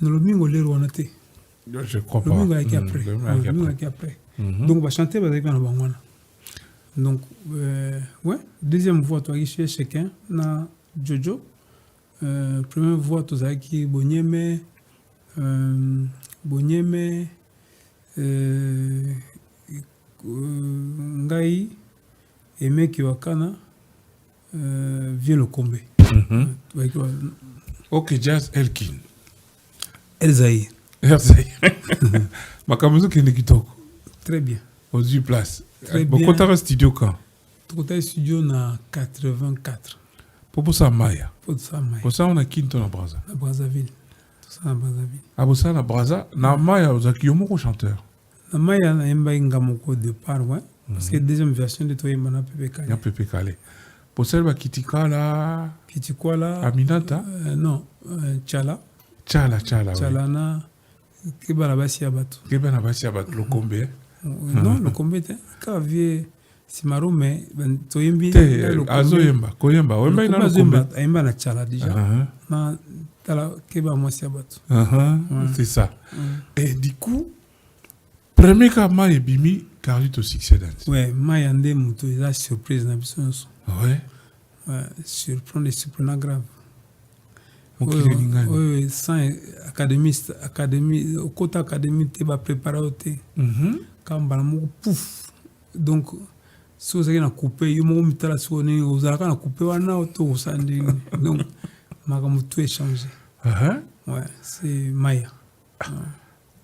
Non, Lomingo, les Rouanaté. Je crois pas. Lomingo, il y a après. Lomingo, il y a après. Donc, on va chanter, on va aller dans donc, ouais, deuxième voix, toi, qui suis chacun, na Jojo. Première voix, Tozaki Bonyeme, ngai Aimé Kiwakana vient le combe. Ok, Jazz Elkin. Elzaï. Makamuzo kende kitoko. Très bien. Aux 10 places. Très bien. Beaucoup de studio quand? Tukota studio na 84. Pour ça Maya. Pour ça Maya. Pour ça on a Kinto na Braza. Na Brazzaville. Tout ça na Brazzaville. Ah pour ça na Braza, na Maya vous avez yomoko chanteur. Na Maya na yemba ngamoko de départ ouais. Parce que deuxième version de toi yemba na Pepe Kale. Na Pepe Kale. Pour ça ba Kitikala. Kitikwala. Aminata. Non, Chala. Chala. Chala na Keba na basi ya bato. Keba na basi ya bato le combe. Non, le combe te. Ka vie Simaro mais ben toyembi azo yemba koyemba wemba ina no combe. Ayemba na Chala déjà. Na tala Keba mwasi ya bato. C'est ça. Et du coup premier cas Maya bimi Carlito Succès Dance. Ouais, Maya ndé muto eza surprise na biso nyonso. Ouais. Ouais, surprendre et surprenant grave. Oui, sans académiste, académie, au côté académie, tu vas préparer au thé. Quand on pouf. Donc, si vous avez coupé, il y a un peu de temps, vous avez coupé, vous avez tout. Donc, tout est changé. Ouais, c'est Maya.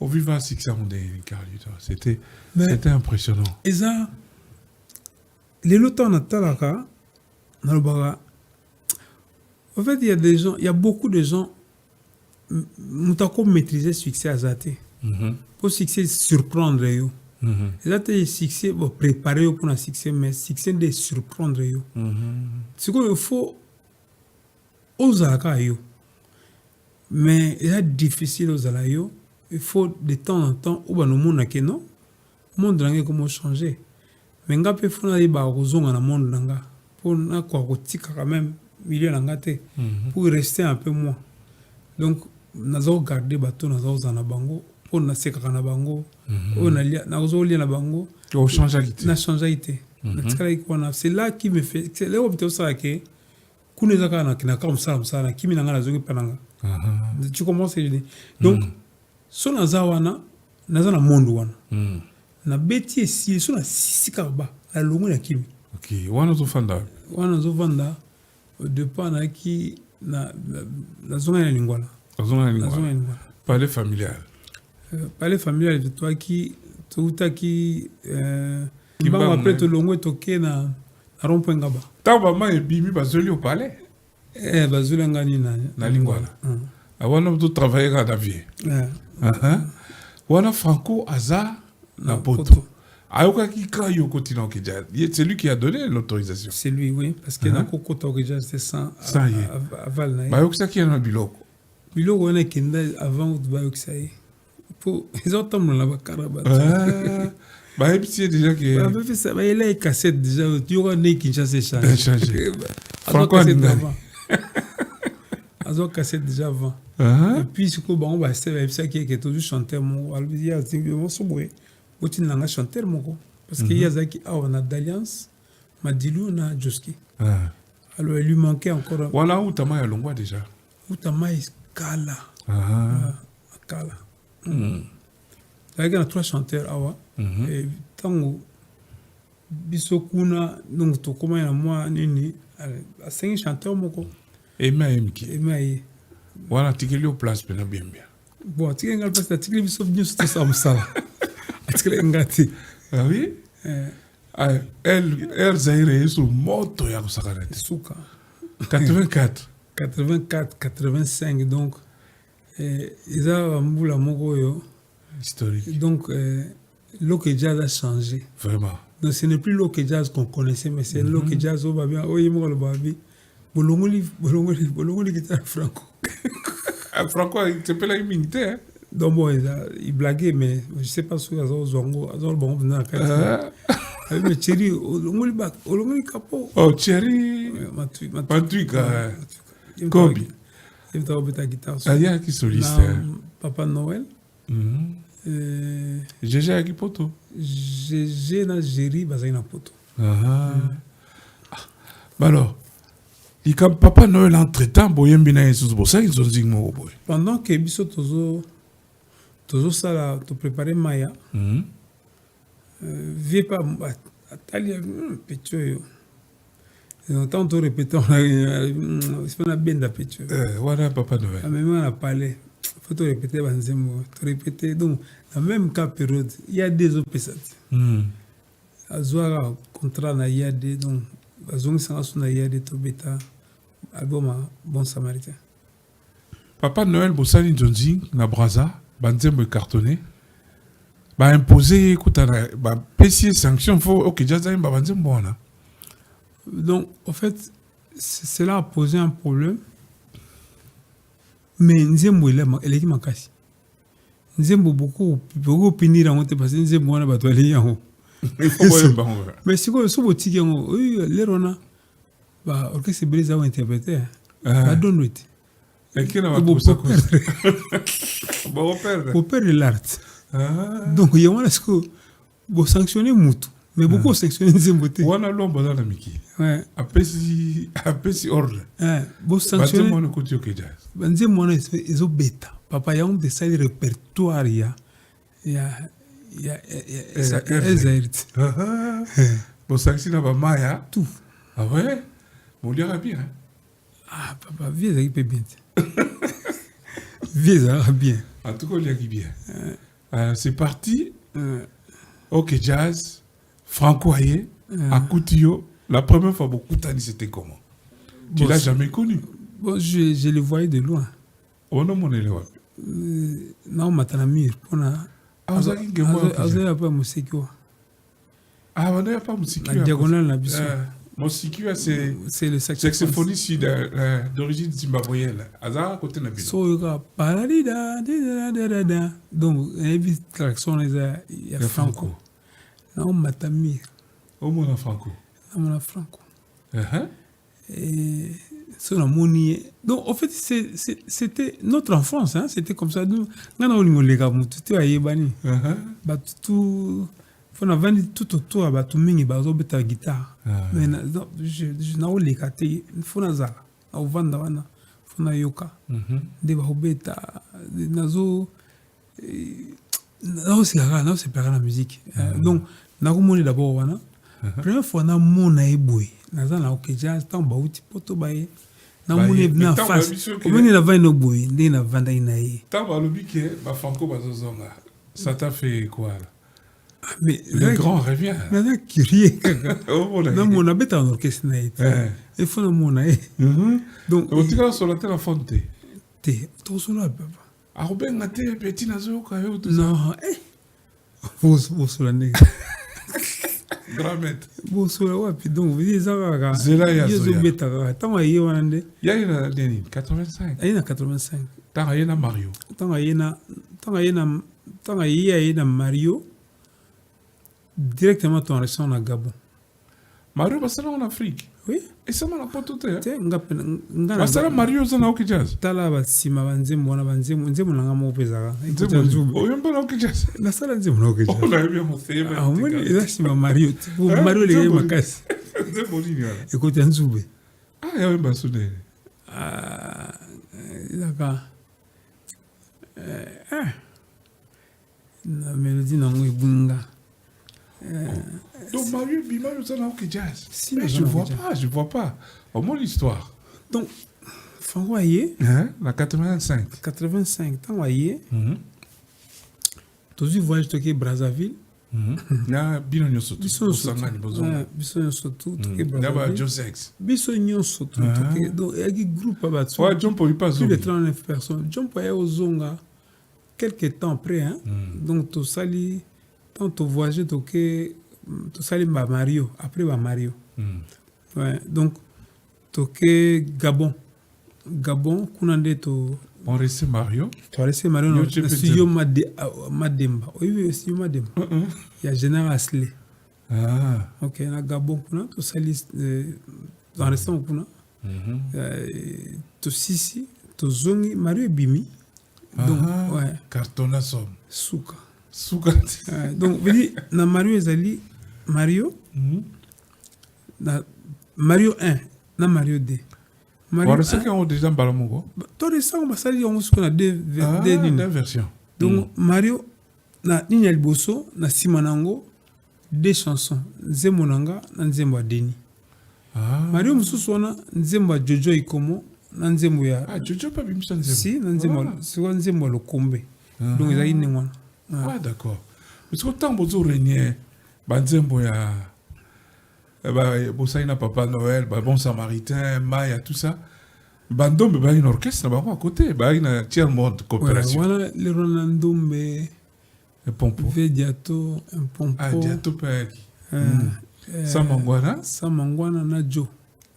Au vivant succès mondial, Carlito, c'était impressionnant. Et ça, les lots en Talaka, dans le baga. En fait, il y a des gens, il y a beaucoup de gens nous avons maîtrisé le succès à Zate. Pour le succès, surprendre. Zate, le succès, préparer pour un succès, mais le succès de surprendre. C'est qu'il faut oser. Mais il est difficile aux alayo. Il faut de temps en temps, où nous monde que non, monde n'a comment changer. Mais il faut aller dans le monde pour na quoi quand même milieu langate pour rester un peu moins. Donc nazo garder bateau nazo zana bango pour na seka na bango on a nazo lia na bango au changealité na changealité c'est là qui me fait c'est là où tu sais que kuneza kana kina comme ça kimi na ngala zoki pananga tu commences à dire donc so nazawana nazana monde wana na beti si so na sisika ba la longo na kimi. Ok, wana zofanda au départ na ki na zona ya lingwala. Palais familial. Palais familial de toi qui tout qui ba après to longo toke na rompo ngaba. Ta maman et bimi bazoli au palais. Bazoli ngani na lingwala. Awana to travailler à Davier. Wana Franco Aza na poto. C'est lui qui a donné l'autorisation. C'est lui, oui. Parce que dans le Kokota Okeja, c'est sans aval. Bayoksa qui est dans le biloko. Biloko, on est kenda avant de Bayoksa. Ils ont tombé là-bas, carabas. Bayoksa déjà qui est. Ça va, il a une cassette déjà. Tu auras né Kinshasa changé. Franco avant. Ils ont cassette déjà avant. Et puis, ce qu'on va essayer, c'est qu'il y a toujours chanteur. Il y a un souhait. Otinanga chanteur moko parce qu'il y a zaki on a d'alliance Madilou na Joski. Alors il lui manquait encore voilà où tama ya longwa déjà utama Kala Kala il y a 3 chanteurs awa et tango bisokuna donc to comment na moi nini à 5 chanteurs moko Emma voilà tikeli au place bien bon tikeli ngal place tikeli biso news to ça musala. Ah oui? Elle Zaire sur moto ya kusakarete. Souka. 84. 85 donc ils ont mboula moko yo historique. Donc le jazz a changé. Vraiment. Donc ce n'est plus le jazz qu'on connaissait mais c'est le jazz au babia o yimo le babi. Bolongoli guitare Franco. Franco c'est pas la immunité hein. Donc bon, il blaguait, mais je ne sais pas si il y a un zongo, mais Thierry, Olongoli Capo. Oh, Thierry. Matuika. Kobi. Il t'a envoyé ta guitare. Il y a qui soliste. Papa Noël. Gégé à qui poto? Gégé na Géry, Bazaï na poto. Alors, il y a Papa Noël entre-temps, Boyembi na Jesus, ça ils ont dit moi. Pendant que Bisso tozosala topréparé maya vie pas atali peti oyo tant to répéter on a benda peti voilà Papa Noël même on a parlé faut to répéter banzembo to répéter donc dans le même cas période il y a des autres personnes azwaka contrat na yade donc azongisanga so na yade to beta album Bon Samaritain. Papa Noël bosali nzonzi na Braza banzembo cartonné ba imposer kutana ba pesi sanction faut OK jaza ba banzembo wana. Donc en fait cela a posé un problème mais nzembo elle est makasi nzembo beaucoup pinir en te parce nzembo wana bato ali yango mais si quoi so botiki yango lerona ba orchestre beleza va interpréter ba donne it et qui n'a pas ça pour perdre l'art donc il y a un ce que vous sanctionner mutu mais beaucoup sanctionner nzembo te wana lomba dans la miki ouais apesi ordre vous sanctionner banzembo na kuti OK jazz banzembo na ezo beta papa yango de ça répertoire ya Ezaïrt. Bon, ça c'est là-bas, Maya. Tout. Ah ouais? On dirait bien. Hein? Ah, papa, vieux, ça peut bien. Vieux, ça va bien. En tout cas, il y a qui bien. C'est parti. OK Jazz, Franco Aye, à Coutillo. La première fois, beaucoup de c'était comment? Tu l'as jamais connu? Bon, je le voyais de loin. Oh non, mon élève. Non, Matanamir, pour la. Ah, vous avez pas musique. Ah, on n'a pas musique. La diagonale, la biseau. Musique, c'est le saxophoniste d'origine zimbabwéenne. Azar, côté de la biseau. So, il y a paradida, donc, il y a une traction, il y a Franco. Non, Matamir. Oh, mon Franco. Non, mon Franco. Et. Donc, en fait, c'était notre enfance, hein? C'était comme ça. Nous, on a les gars, tout est bani. Tout, on a vendu tout autour, tout le monde a besoin de guitare. Mais je n'ai pas les gars, il faut na zala, au vanda wana, faut na yoka. Des bahobeta, nazo, nazo c'est pas la musique. Donc, na kumoni d'abord wana. Première fois na mona eboy, naza na OK Jazz, tant ba uti poto baye. Na moni na face. Comment il a va no boy, ndé na vanda inaye. Tant ba lobi ke ba Franco bazozonga. Ça t'a fait quoi là? Mais le grand revient. Naza curieux kaka. Na mona beta en orchestre na été. Il faut na mona donc on tira sur la télé fonte. Te, to solo papa. A Robin na te petit nazo ka yo tout. Non, vous solo nèg. Dramet. Bon, so puis donc vous dites ça Zela ya Zoya. Tant aye wanande. Ya ina deni 85. Aye na 85. Tant aye na Mario. Tant aye na Mario. Directement ton restaurant na Gabon. Mario basala en Afrique. Oui. Et ça m'a la pote tout. Te nga basala Mario za na OK Jazz. Tala basima banzembo na banzembo na mo pezaka. Oyomba na OK Jazz. Na sala nzembo na OK Jazz. On a bien mon thème. Ah moi eza sima Mario. Mario le makasi. Nzembo ni wala. Écoute nzube. Ah ya wemba sone. D'accord. La mélodie n'a pas bunga. Donc Mario Bima nous a OK Jazz. Si, mais je vois pas. Au moins l'histoire. Donc Franco Aye, la 85. 85 tant Aye. Tu voyage toqué Brazzaville. Na bino nyoso tu. Sangani bozonga. Biso nyoso tu toqué Brazzaville. D'abord Josex. Biso nyoso tu toqué. Donc il y a un groupe là-bas. Ouais, John Paul pas plus de 39 personnes. John Paul au Zonga quelques temps après hein. Donc tu sali tant tu voyage toqué tu sali Mario après Mario. Ouais, donc toqué Gabon. Gabon kunande to on restait Mario. Tu as laissé Mario dans le studio Mademba. Oui, le studio Mademba. Il y a Général Asley. Ah. Ok, il y a Gabon, tu salis dans le restaurant. Tu Sisi, tu Zongi, Mario et Bimi. Donc, ouais. Cartona Somme. Souka. Souka. Donc, vous dites, dans Mario Ezali, Mario, Mario 1, dans Mario 2. On sait qu'on a déjà Balamongo. Toi, on a deux versions. Donc Mario na nini ya liboso na sima nango 2 chansons nzembo nanga na nzembo ya Denis. Mario mususu wana nzembo ya Jojo Ikomo na nzembo ya Jojo pas bimisa nzembo. Si na nzembo c'est nzembo ya Lokombe. Donc ezali ndenge wana. Ah d'accord. Parce que tant bozo régner banzembo ya Bosaina Papa Noël, Bon Samaritain, Maya, tout ça. Bandombe, une orchestre à côté, une tiers monde coopération. Voilà, le Ronandombe, un pompo. Vediato, un pompo. Ah, Diato Peri. Samangwana. Samangwana, Najo.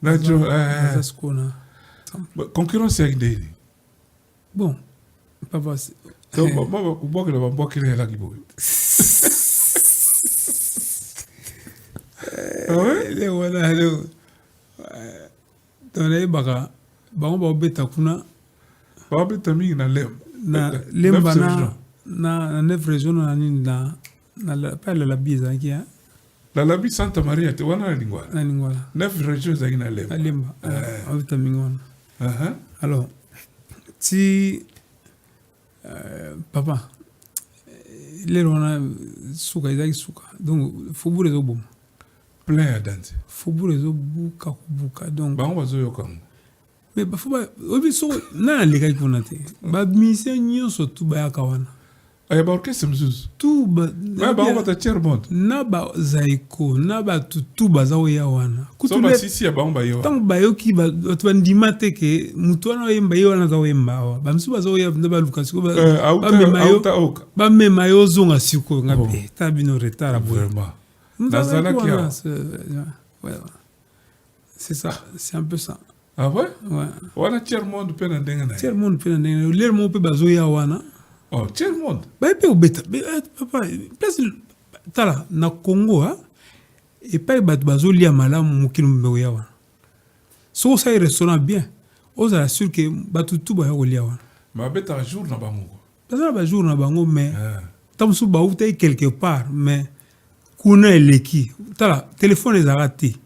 Najo, Zaskona. Concurrence avec des. Bon, papa. Donc, moi, je vois que le bambou qui est là qui bouge. Ah ouais? Le voilà, le. Dans les bagas. Bango ba obeta kuna ba obeta mingi na lemba na 9 régions na nini na pas la biza qui a la labi Santa Maria te wana na lingwala 9 régions za ina lemba obeta mingi wana alors si papa les wana suka izaki suka donc faut boule zo bom plein à danser faut boule zo buka donc bango bazo yokango. Mais faut pas obi so na les gars pour nater ba mission nyonso tu ba yakawana ay ba orchestre mzuzu tu ba ba ta tiers monde na ba zaiko na ba tu ba za ya wana kutu ba sisi ya ba yo tant ba yo ki ba tu ndimate ke mutu wana yemba yo wana za yemba ba msu ba za ya ba lukas ko ba me mayo zonga siko ngabe ta bino retard vraiment nazala ki ouais c'est ça c'est un peu ça. Ah ouais? Ouais. Wana tiers monde pe na ndenga na. Tiers monde pe na ndenga. L'air mon pe bazo ya wana. Oh, tiers monde. Ba pe obeta. Papa, place tala na Congo ha. Et pas bazo lia malamu mukino mbe ya wana. So ça restaurant bien. On a sûr que batu tout ba ya lia wana. Ma beta jour na bango. Pas ba jour na bango mais tamsu ba outai quelque part mais kuna eleki. Tala téléphone est raté.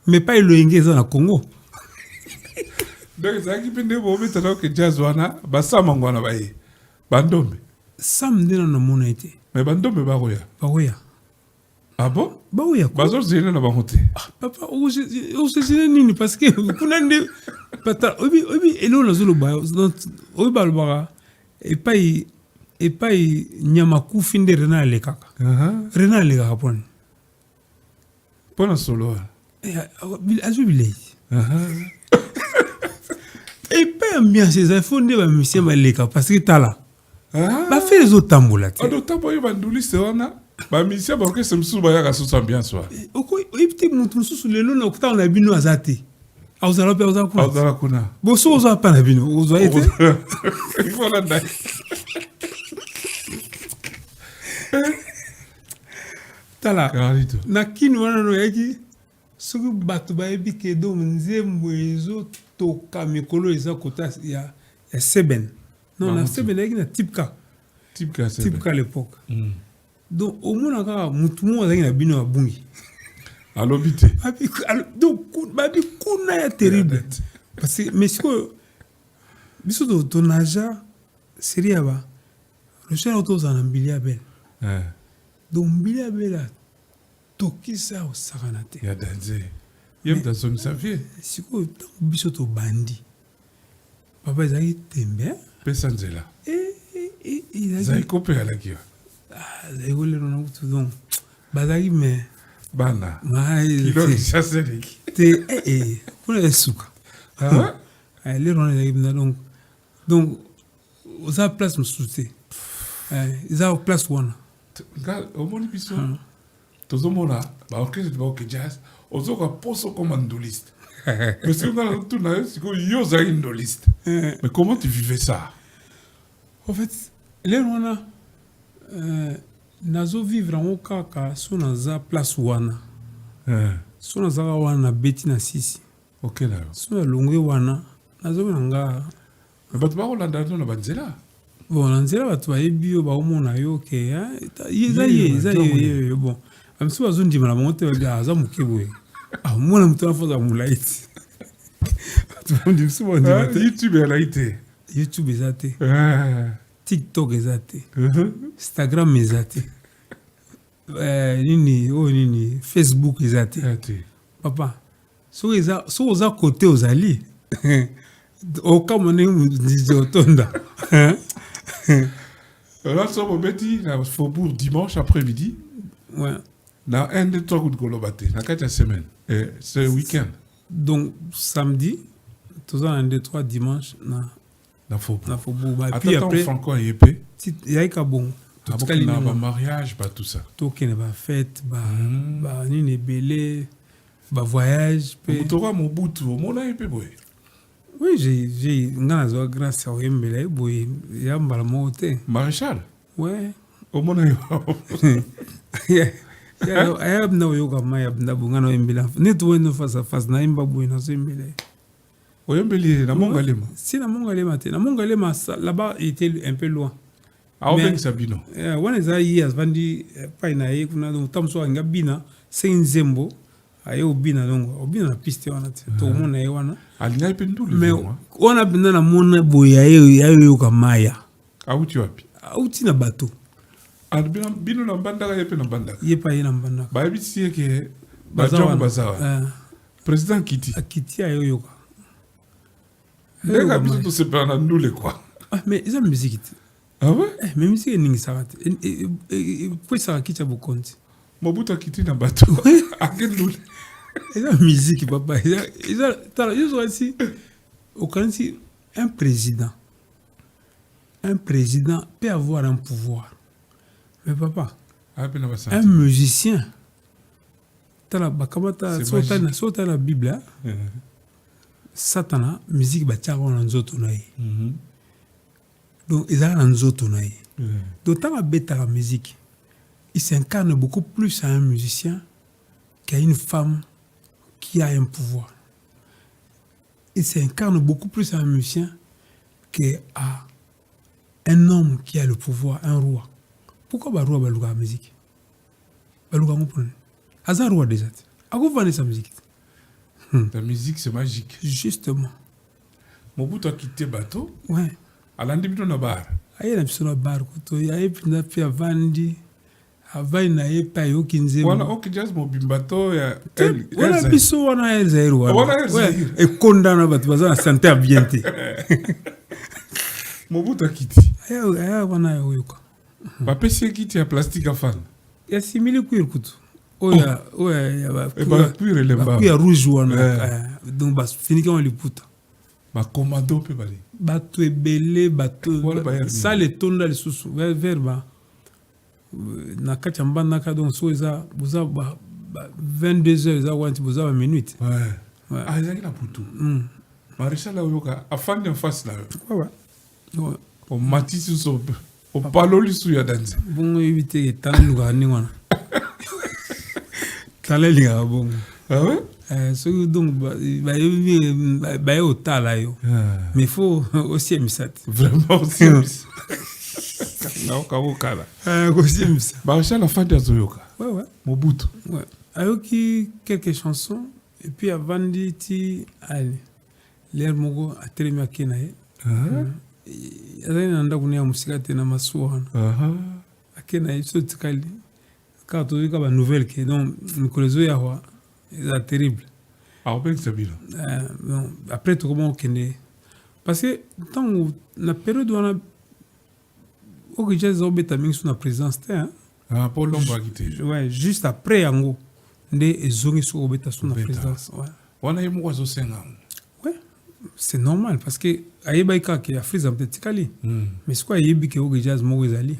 Mais pas le ingéza na Congo. Donc ça qui pende bo betala que jazz wana ba samangwana ba yi bandombe sam ndina na mona été mais bandombe ba roya ah bon ba roya bazor zene na bangote papa o se zene nini parce que kuna nde pata obi elo la zolo ba obi ba lobara et pas nyama ku finde rena le kaka rena le kaka pona solo azubile et pas bien ces infos ne va monsieur maleka parce que tala ba fait les autres tambola tu autres tambola ba nduliste wana ba monsieur ba orchestre msusu ba yaka sous ambiance wa oko ibite mutu msusu lelo na kuta na bino azate auzala pe auzala kuna boso oza pa na bino ozo été il faut la dai tala na kini wana no yaki soki bato bayebi ke do nzembo ezotoka mikolo eza kota ya seben non na seben yaki na tipka à l'époque donc omona kaka mutu mo azalaki na bino abungi alobi te donc babi kuna ya terrible parce que mais sikoyo biso tonaja seri ya ba rochelle otozala na mbili ya bele donc mbili ya bele tokisa osakana te ya danse yem da son savie sikoyo ntango biso tobandi papa ezalaki tembe pesa nzela ezalaki kopeyalaki ezalaki kolelo na kutu donc bazalaki mais bana kiloisaseleki te kuna esuka lelo wana ezalaki mpena donc oza place mosusu te eza place wana omoni biso tozomona baorchestre baoke jazz ozoka poso comme ndoliste parce que ngala tuna yo ozalaki ndoliste mais comment tu vivais ça en fait lelo wana nazovivre yango kaka so naza place wana so nazaka wana nabeti na sisi so nalongwe wana nazomona nga bato bakolanda no na banzela bon na nzela bato bayebi yo baomona yo ke eza ye bon amisi bazondima na bango te babi aza moke boye amona moto afoza molai te youtube elai te youtube eza te TikTok eza te, Instagram eza te, nini Facebook eza te. Papa, so oza côté ozali okamone ndizi otonda. Là, ça m'a dit, na Faubourg dimanche après-midi. Ouais. Dans un des trois coups de golobate, dans 4 semaines. C'est le week-end. Donc, samedi, tous un des trois dimanches, Dans Faubourg. Et puis après, Franco et Épée. il y a un bon. Tout cas, il y a un mariage, tout ça. Tout qui n'est pas fête, ni belé, voyage. Tu auras mon bout, mon Épée, boy. Oui, j'ai grâce à Yembele, boy, il y a un balmoté. Maréchal? Ouais. Au mon aïe. Ayab na yoga maya na bungano Yembele. Ni tu weno face à face na imba boy na Yembele. Au Yembele, na Mongalema. Si na Mongalema, là-bas, il était un peu loin. Ah, on Sabino. On est allé à Vandi, pas na ye, kuna donc tamso anga bina, c'est une zembo. Aye obina donc obina piste wana to mona ye wana alina ipendule mais on a bina na mona boya yo kamaya auti wapi auti na bateau albina bino na bandaka yepe na bandaka yepa ye na bandaka ba bisi ke bazawa président kiti ayo yoka ndeka biso to separa na ndule quoi mais ils ont musique ah ouais mais musique ningi sarate pour ça kiti bokonti Mobutu Kiti na bateau. Et la musique, papa. Je aussi, un président peut avoir un pouvoir. Mais papa, un musicien, sauta la Bible, Satana, musique, donc, ils ont un zotonaï. Donc, tant la musique, il s'incarne beaucoup plus à un musicien qu'à une femme qui a un pouvoir. Il s'incarne beaucoup plus à un musicien qu'à un homme qui a le pouvoir, un roi. Pourquoi le roi va la musique? Le roi a un roi déjà. À sa musique. La musique, c'est magique. Justement. Mobutu a quitté le bateau. Ouais. À l'endébut de la barre. Il y a un bar. Il y a un vandi. Avai na ye pa yo kinze wana okijaz mo bimbato ya wana biso wana elzair wana e kondana batu baza na santé ambiente Mobutu Kiti aya wana yo ko ba pesi kiti ya plastique afan ya simili kuir kutu oya ya ba kuir le ba ya rouge wana donc bas finiki on liputa ba commando pe bali batu ebele batu ça le tonda le susu verba na kati mbanda ka donc so eza boza 22h eza wanti boza ba minute ouais ah eza kila putu maréchal la yoka afandi en face là ouais o matisi so o paloli su ya danse bongo éviter tanu ga ningona taleli ga bongo ah ouais so donc ba yo tala yo mais faut aussi emisat vraiment aussi Maréchal a fait des Zoyoka. Ouais. Mobutu. Ouais. Ayoki quelques chansons. Et puis avant d'y aller, l'air mogo a tellement kenaye. Il y a un endroit où il musique à tena masuan. Kenaye so tikali. Quand tu dis qu'il y a une nouvelle qui donc Nicolas Zoyawa, c'est terrible. Ah ben c'est bien. Après tout comment kene. Parce que dans la période où on a au jazz obétaming sur la présidence ah Paul Lomba quitté ouais juste après yango ndé ezongi sur obéta sur la présidence ouais wana yemo wazo senga ouais c'est normal parce que ayebaika ke Afrique peut-être kali mais c'est quoi yebi ke au jazz mo ezali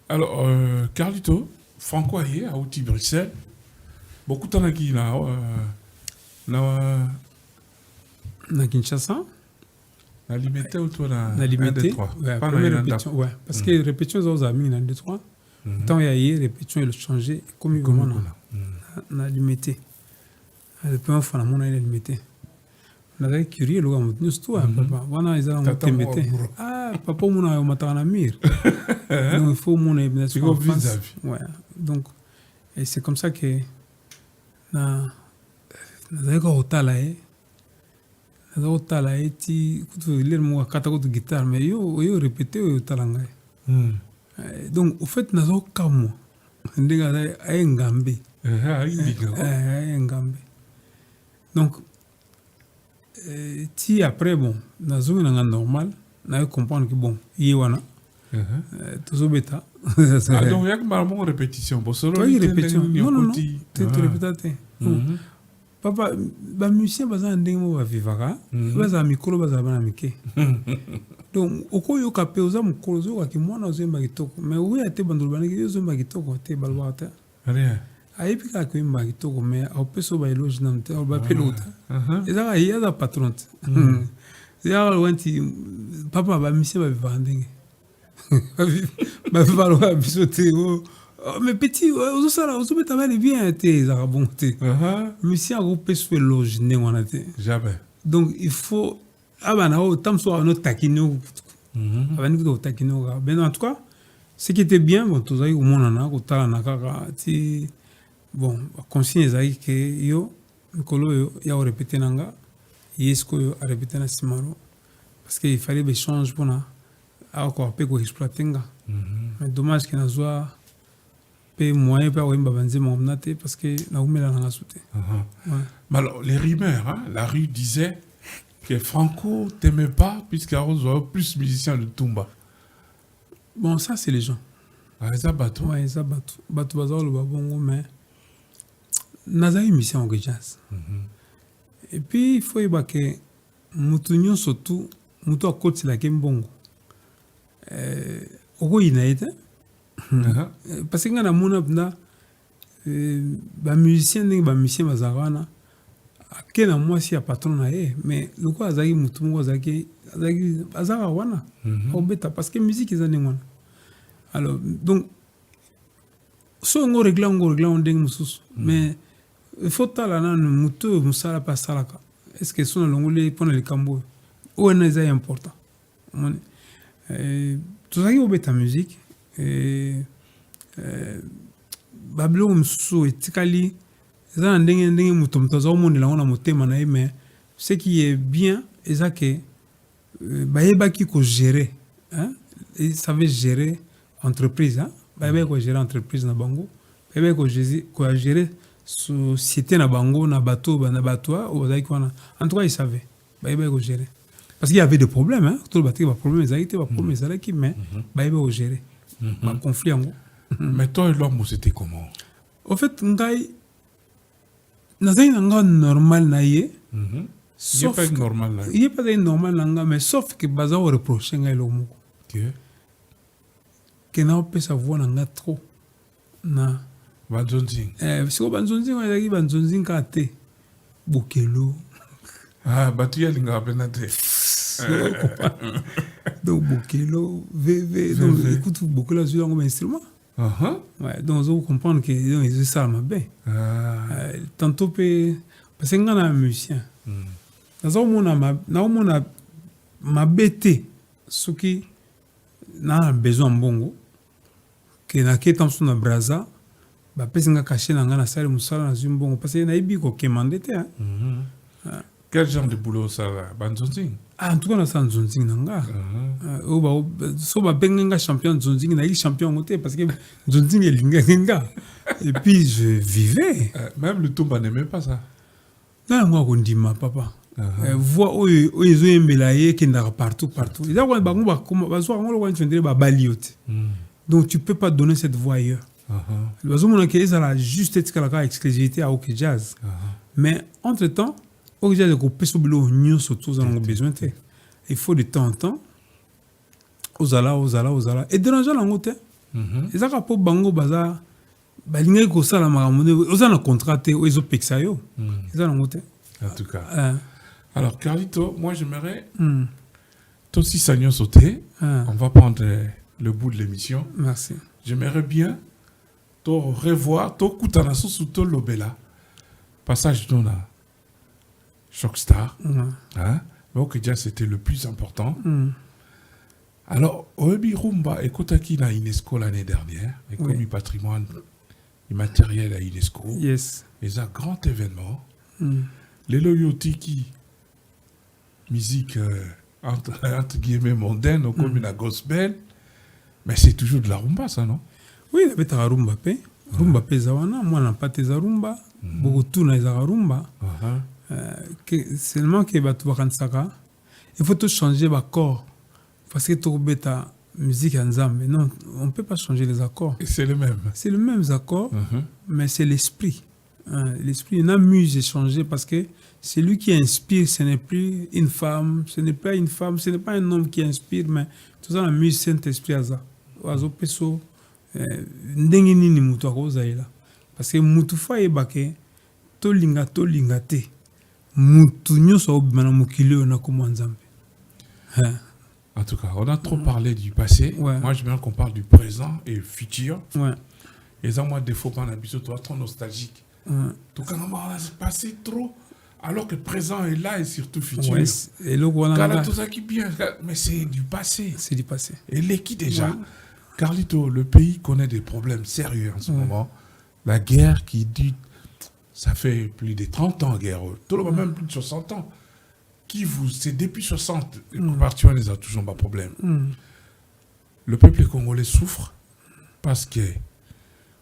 alors Carlito Franco aye à outil Bruxelles beaucoup de temps qui na Kinshasa. La limité ou toi la limité, ouais, première répétition, ouais. Parce que répétition, ils ont amis dans 2-3. Tant il y a eu répétition, ils ont changé. Comme ils ont la limité. Le premier fois, on a limité. On a curieux, le gars, nous tous, papa. Voilà, ils ont limité. Ah, papa, on a un mur. Donc, il faut mon élimination. Ouais. Donc, et c'est comme ça que, na, na, naza kotala eti kutu lere moko akata kutu guitare mais yo répété oyo otala ngai. Donc au fait naza kokamwa ndenge aye ngambe aye ngambe. Donc ti après bon nazongi na nga normal naye comprendre que bon ye wana tozobeta. Donc il y a une répétition. Non, tu répétais. Papa, les musiciens vont vivre. Ils vont micro, ils vont mike. Donc, au cas où capé aux hommes, qui moi n'a pas gitoko. Mais oui, à te bandourbane, ils ont pas gitoko, te balbata. Rien. Aïe, puis quand ils ont gitoko, mais au peso ba éloge n'a pas, au ba pilote. Et ça, il y a des patrons. Il y a des papa, les musiciens vont vivre. Mais petit, vous avez bien été, ça a bon été. Monsieur a coupé sur le logement, jamais. Donc il faut. Ah ben, tant soit notre taquino. Ben en tout cas, ce qui était bien, bon, tous les au monde en a, au talent, bon, conscience est que yo, Nicolo, il a répété nanga, Yesko a répété na Simaro, parce qu'il fallait des changements pour na. Encore peu qu'on exploite mais dommage qu'il n'a soit peu moyen pas ouim babanzi mon naté parce que na oumela na souté. Mais alors les rumeurs, hein, la rue disait que Franco t'aimait pas puisqu'Arros avait plus musiciens de Tumba. Bon ça c'est les gens. Ah ça bateau. Ouais ça bateau bazar le babongo mais naza émission au jazz. Et puis il faut y que mutunyo surtout mutu a côté la kembongo. Oko inaite parce que ngana mona bna ba musicien ndenge ba musicien bazarana akena mwasi ya patron na ye mais loko azaki mutu moko azaki azaka wana obeta parce que musique ezane ngwana. Alors donc so ngo régler ndenge mususu mais il faut tala na mutu musala pa salaka est-ce que son longole pona le kambo ou na c'est important. Tout ça qui est ta musique bablo msusu etikali za ndenge mutomtoza omonela ngona motema na mais ce qui est bien est que bayeba ki ko gérer hein et ça veut gérer entreprise hein bayeba ko gérer entreprise na bango bayeba ko gérer société na bango na bateau o za ikwana en tout cas ils savaient bayeba ko gérer. Parce qu'il y avait des problèmes, hein. Tout le bâtiment, des problèmes, mais il y avait gérer. Un conflit en gros. Mais toi et l'homme, c'était comment? En fait, ngai, nazai nanga normal naie. Sauf il n'y a pas de normal nanga, mais sauf que baza au reprocher ngai l'homme. Que n'a pas savoir nanga trop. Na. Banzonzing. Si on banzonzing, on a dit banzonzing kate. Bokelo. Ah, batu ya linga penate. Donc Bokelo, VV, donc écoute Bokelo sur un instrument. Ouais, donc vous comprendre que ils ça m'a bien. Tantôt parce que on a un musicien. Dans on a ma bête ce qui n'a besoin bongo que na ketam sur na braza ba pesi nga caché na nga na salle musala na zimbongo parce que na ibi ko kemandete hein. Quel genre de boulot ça va? Banzonzing? Ah, en tout cas, on a ça en Zonzing. So ba benga champion de Zonzing, na champion côté parce que Zonzing est linga. Et puis je vivais. Même le Tumba n'aimait pas ça. Non, moi on dit ma papa. Voix ils ont embelaye qui n'a partout. Ils ont ba ngomba comme ba so ngolo kwa ntendele ba baliote. Donc tu peux pas donner cette voix ailleurs. Le zo mona que ça la juste être la exclusivité à OK Jazz. Mais entre-temps au jazz ko peso bilo nyo surtout dans nos besoins. Il faut de temps en temps ozala et déranger la ngote. Et ça pour bango baza balinga ko sala makamone ozana contraté ozo pexa yo. Ça la ngote. En tout cas. Alors Carlito, moi j'aimerais toi aussi Sagnon sauter. On va prendre le bout de l'émission. Merci. J'aimerais bien te revoir, te kutana sous to lobela. Passage d'ona Shockstar. Hein? Mais ok, déjà, c'était le plus important. Alors, Oebi Rumba et Kotaki à UNESCO l'année dernière, et comme du patrimoine immatériel à UNESCO, yes. Et un grand événement. Les Loyotiki, musique entre guillemets mondaine, comme une gospel. Mais c'est toujours de la rumba, ça, non? Oui, il y a rumba pe. Rumba pe zawana, moi n'a pas tes rumba. Beaucoup tout na rumba. Seulement que batu bakansaka. Il faut tout changer l'accord. Parce que tout bêta musique en zambe. Non, on ne peut pas changer les accords. C'est le même. C'est le même accord, mais c'est l'esprit. L'esprit, une amuse est changé parce que c'est lui qui inspire, ce n'est plus une femme, ce n'est pas une femme, ce n'est pas un homme qui inspire, mais tout ça, la musique, Saint-Esprit à ça. Oiseau peso, ndenge nini mutu akozaila. Parce que mutu fa ebake, to linga te. Mutu nyoso obimana mokili na komo nzambe. En tout cas, on a trop parlé du passé. Ouais. Moi, je veux bien qu'on parle du présent et futur. Ouais. Et ça, moi, des fois, on a besoin de trop nostalgique. Tout cas, on a passé trop, alors que le présent est là et surtout futur. Ouais, et là, voilà. Tout ça qui bien, mais c'est du passé. C'est du passé. Et l'équipe déjà. Ouais. Carlito, le pays connaît des problèmes sérieux en ce moment. La guerre qui dit, ça fait plus de 30 ans, guerre. Tout le monde, même plus de 60 ans. C'est depuis 60, les compatriotes les a toujours pas de problème. Le peuple congolais souffre parce que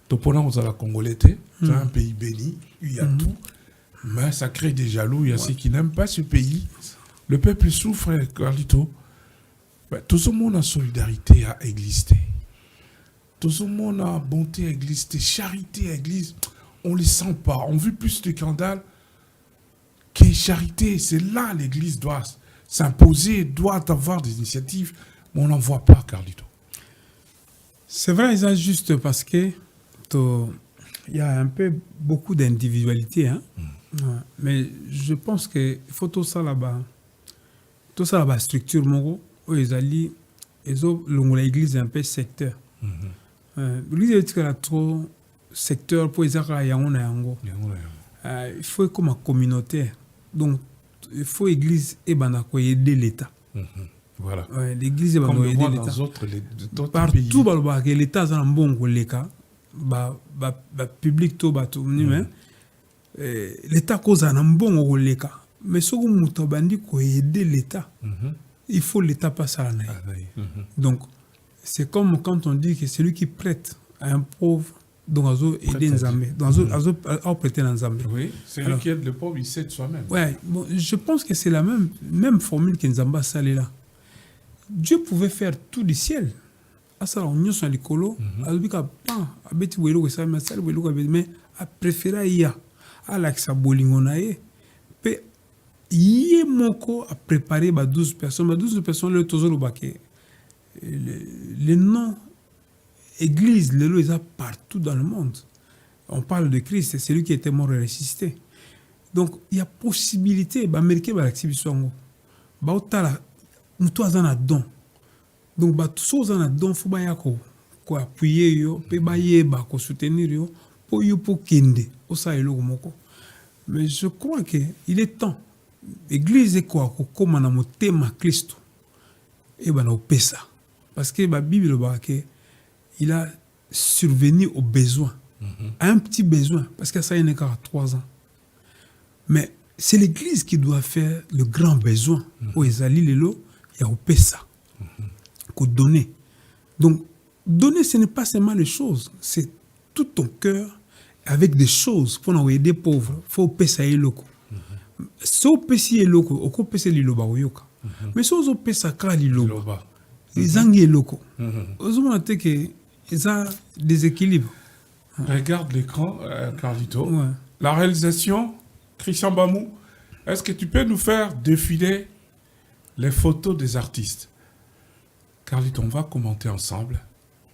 Topona, on a la Congolais, c'est un pays béni, il y a tout, mais ça crée des jaloux, il y a ceux qui n'aiment pas ce pays. Le peuple souffre, Carlito. Tout le monde a solidarité à exister. Tout le monde a bonté à exister, charité à exister. On ne les sent pas. On vit plus de scandales que charité. C'est là l'Église doit s'imposer, doit avoir des initiatives, mais on n'en voit pas, Carlito. C'est vrai, c'est juste parce que il y a un peu beaucoup d'individualité, hein? Ouais. Mais je pense qu'il faut tout ça là-bas. Tout ça là-bas, structure, mon gros, l'église est un peu secteur. L'église est trop secteur pour les il faut comme une communauté. Donc, il faut l'église aider l'État. Voilà. Ouais, l'église comme aider l'État. Partout, l'État a un bon public, l'État cause un bon rôle. Mais ce que nous avons aider l'État, il faut l'État passer à la Donc, c'est comme quand on dit que celui qui prête à un pauvre, donc à aider Nzambe, à prêter Nzambe. Oui, celui qui aide le pauvre, il sait de soi-même. Ouais, bon, je pense que c'est la même formule que Nzamba salé là. Dieu pouvait faire tout du ciel. Asa on sur l'écolo, albika pan, abeti welo ko sa masal welo ko mais a préféré ya ala que sa bolingo na ye. Pe yé moko a préparé 12 personnes, 12 personnes le tozo lo baké. Les noms église, les lois sont partout dans le monde. On parle de Christ, c'est lui qui était mort et ressuscité. Donc il y a possibilité d'américain va l'activation. Ba otala muto azana don. Donc ba tous azana don faut ba yako ko appuyer yo pe ba yeba ko soutenir yo pour yo pour kende osa eloko moko. Mais je crois que il est temps église ko koma na motema Kristo et ba na opesa parce que la Bible ba que il a survenu aux besoins, à un petit besoin, parce que ça, il n'est qu'à 3 ans. Mais c'est l'Église qui doit faire le grand besoin. Où il y a ça, qu'on donner. Donc, donner, ce n'est pas seulement les choses, c'est tout ton cœur avec des choses pour nous aider pauvres. Il faut payer ça et loco. Si on paye ça et loco, on peut payer liloba ou yoka. Mais si on paye ça car liloba, les anguilles locaux. On a dit que ils ont des équilibres. Regarde l'écran, Carlito. Ouais. La réalisation, Christian Bamou, est-ce que tu peux nous faire défiler les photos des artistes? Carlito, on va commenter ensemble.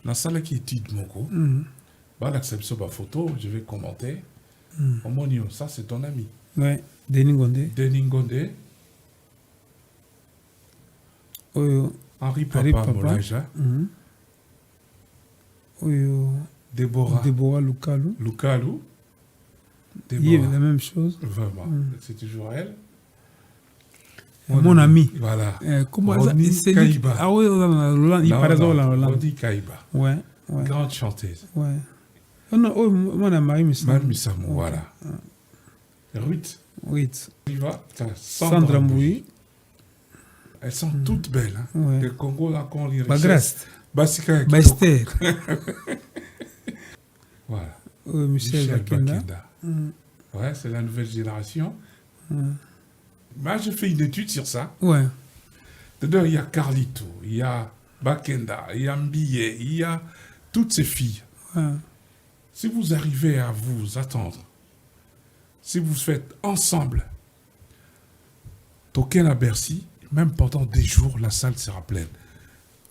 La salle qui est titre, mon coup. L'acception de la photo, je vais commenter. Omonio, ça c'est ton ami. Ouais, Denis Gondé. Denis Gondé. Henri Papa Molaja. Déborah Lukalu. Il y a la même chose. Vraiment, c'est toujours elle. Mon ami. Voilà. Comment Roni Kaïba. Ah oui, il paraît dans Hollande. Roni Kaïba. Ouais. Grande chanteuse. Ouais. Oh, mon ami Marie Missamou. Marie Missamou, voilà. Ruth. Ruth. Tu vas. Sandra Mouy. Elles sont toutes belles. Hein. Ouais. Le Congo, là, quand on lit Bagrast. Basika Baester. Voilà. Michel Bakenda. Bakenda. Ouais, c'est la nouvelle génération. Moi, j'ai fait une étude sur ça. Ouais. Dedans, il y a Carlito, il y a Bakenda, il y a Mbiye, il y a toutes ces filles. Ouais. Si vous arrivez à vous attendre, si vous faites ensemble, token à Bercy, même pendant des jours, la salle sera pleine.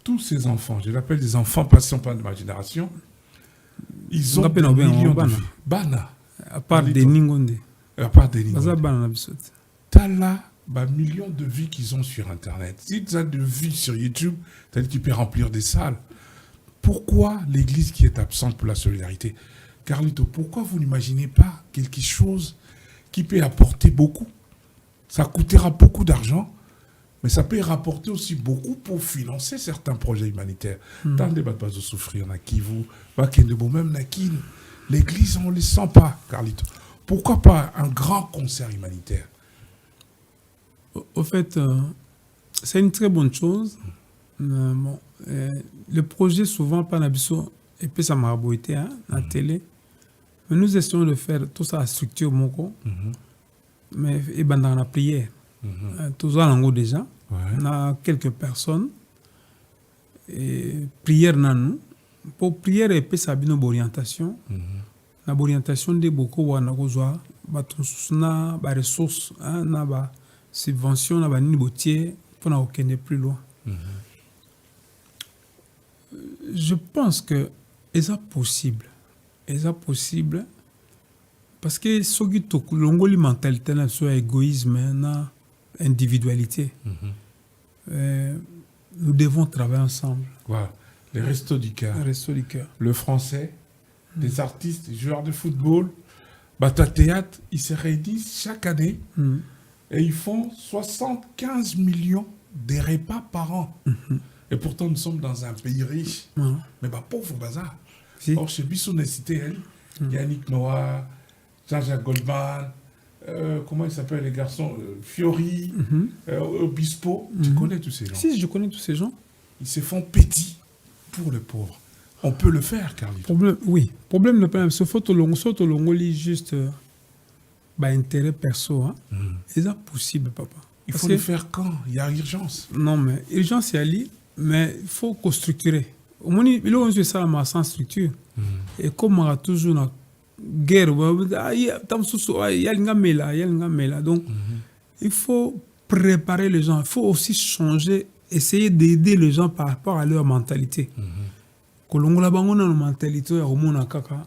Tous ces enfants, je l'appelle des enfants passant pas de ma génération, ils ont des millions de vies. Bana. À part des Ningonde. À part des Ningonde. Baza bana na biso. T'as là, millions de vies qu'ils ont sur Internet. Si tu as de vues sur YouTube, tu peux remplir des salles. Pourquoi l'Église qui est absente pour la solidarité? Carlito, pourquoi vous n'imaginez pas quelque chose qui peut apporter beaucoup? Ça coûtera beaucoup d'argent, mais ça peut rapporter aussi beaucoup pour financer certains projets humanitaires. Tant de pas de souffrir, na Kivu, même na Kin. L'Église, on ne les sent pas, Carlito. Pourquoi pas un grand concert humanitaire? Au fait, c'est une très bonne chose. Bon, le projet, souvent, pas n'abisso, et puis ça m'a aboité, hein, la télé. Mais nous essayons de faire tout ça à structure, moko. Mais, et ben, dans la prière. Tout ça, en haut déjà. On a quelques personnes. Et prière, nan nous. Pour prière, et puis ça a une orientation. L'orientation de beaucoup, on a besoin de ressources, de subventions, de nibotier, pour n'aucun plus loin. Je pense que c'est possible. C'est possible parce que ce qui est l'ongoli mentalité, c'est égoïsme, individualité. Nous devons travailler ensemble. Voilà. Les restos du cœur. Restos du cœur. Le français, des artistes, des joueurs de football, Bata Théâtre, ils se réunissent chaque année et ils font 75 millions de repas par an. Et pourtant, nous sommes dans un pays riche, mais pauvre bazar. Si. Or, chez Bissou, on a cité Yannick Noah, Jean-Jacques Goldman, comment ils s'appellent les garçons, Fiori, Obispo. Tu connais tous ces gens? Si, je connais tous ces gens. Ils se font petits pour les pauvres. On peut le faire, Carlito. Problème, oui. Problème, le problème, c'est que le longo juste intérêt perso. Hein. C'est ça possible, papa. Il faut le faire quand il y a urgence. Non, mais urgence, il y a li, mais il faut structurer. Au moins, il y a ça sans structure. Et comme on a toujours une guerre, donc il faut préparer les gens. Il faut aussi changer, essayer d'aider les gens par rapport à leur mentalité. Kolongo la bango na mentalité ya komona kaka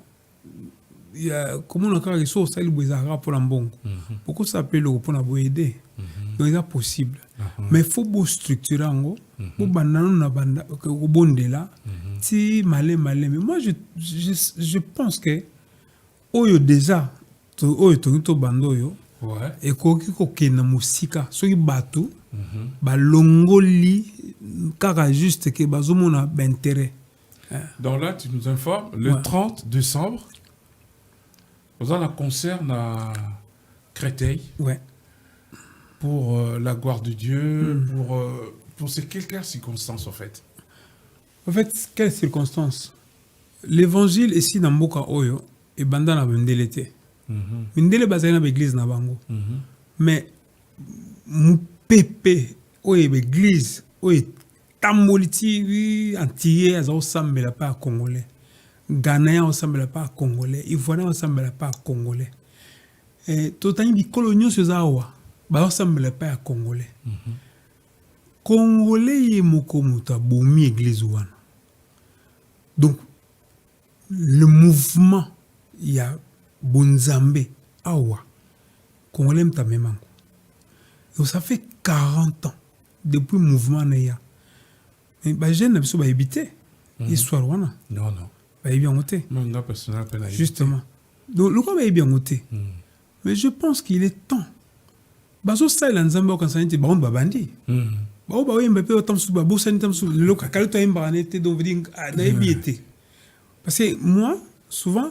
ya komona kaka iso sali bwezaka pour mbongo. Pourquoi ça peut le pour na aider? Donc c'est possible. Mais il faut beau structurer ngo, pour banano na banda ko bondela ti malé mais moi je pense que oyo déjà oyo to bando yo et koki ko kena musika soki bato ba longoli kaka juste que bazomona intérêt. Donc là, tu nous informes, le 30 décembre, nous avons un concert à Créteil pour la gloire de Dieu, pour ces quelques circonstances, en fait. En fait, quelles circonstances? L'évangile ici dans Mboka Oyo est bandana na bendelete. Bendele bazana na église na bango. Mais mu pépé oyo église oyo tamboliti antillais aza osambela pa congolais, ghanéen osambela pa congolais, ivoirien osambela pa congolais, totani bikolo nyonso eza awa baosambela pa congolais. Congolais ye moko moto abomi église wana. Donc le mouvement ya bonzambe awa congolais mtamemango. Donc ça fait 40 ans depuis le mouvement naya. Mais les jeunes ne sont pas habités. Histoire, wana. Non. Bah, bien noté. Justement. Donc, le quoi va bien noté. Mais je pense qu'il est temps. Baso style en Zambie, quand ça a été baron babandi. Bah, oui, Mbappé, autant sous babou, ça n'est sous le local, tu as une donc, parce que moi, souvent,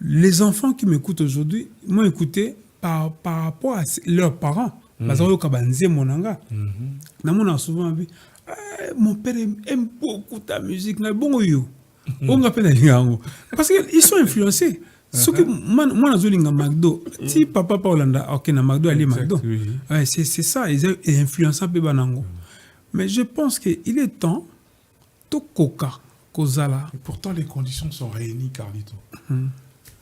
les enfants qui m'écoutent aujourd'hui, m'ont écouté par rapport à leurs parents. bazayoka banzembo nanga namona souvent bi mon père aime beaucoup ta musique na bongo yo on appelle lingango parce que ils sont influencés ce que moi nazolinga McDo si papa Paulanda ok na McDo ali McDo ouais, c'est ça ils sont influencés pe banango mais je pense que il est temps to koka kozala et pourtant les conditions sont réunies Carlito.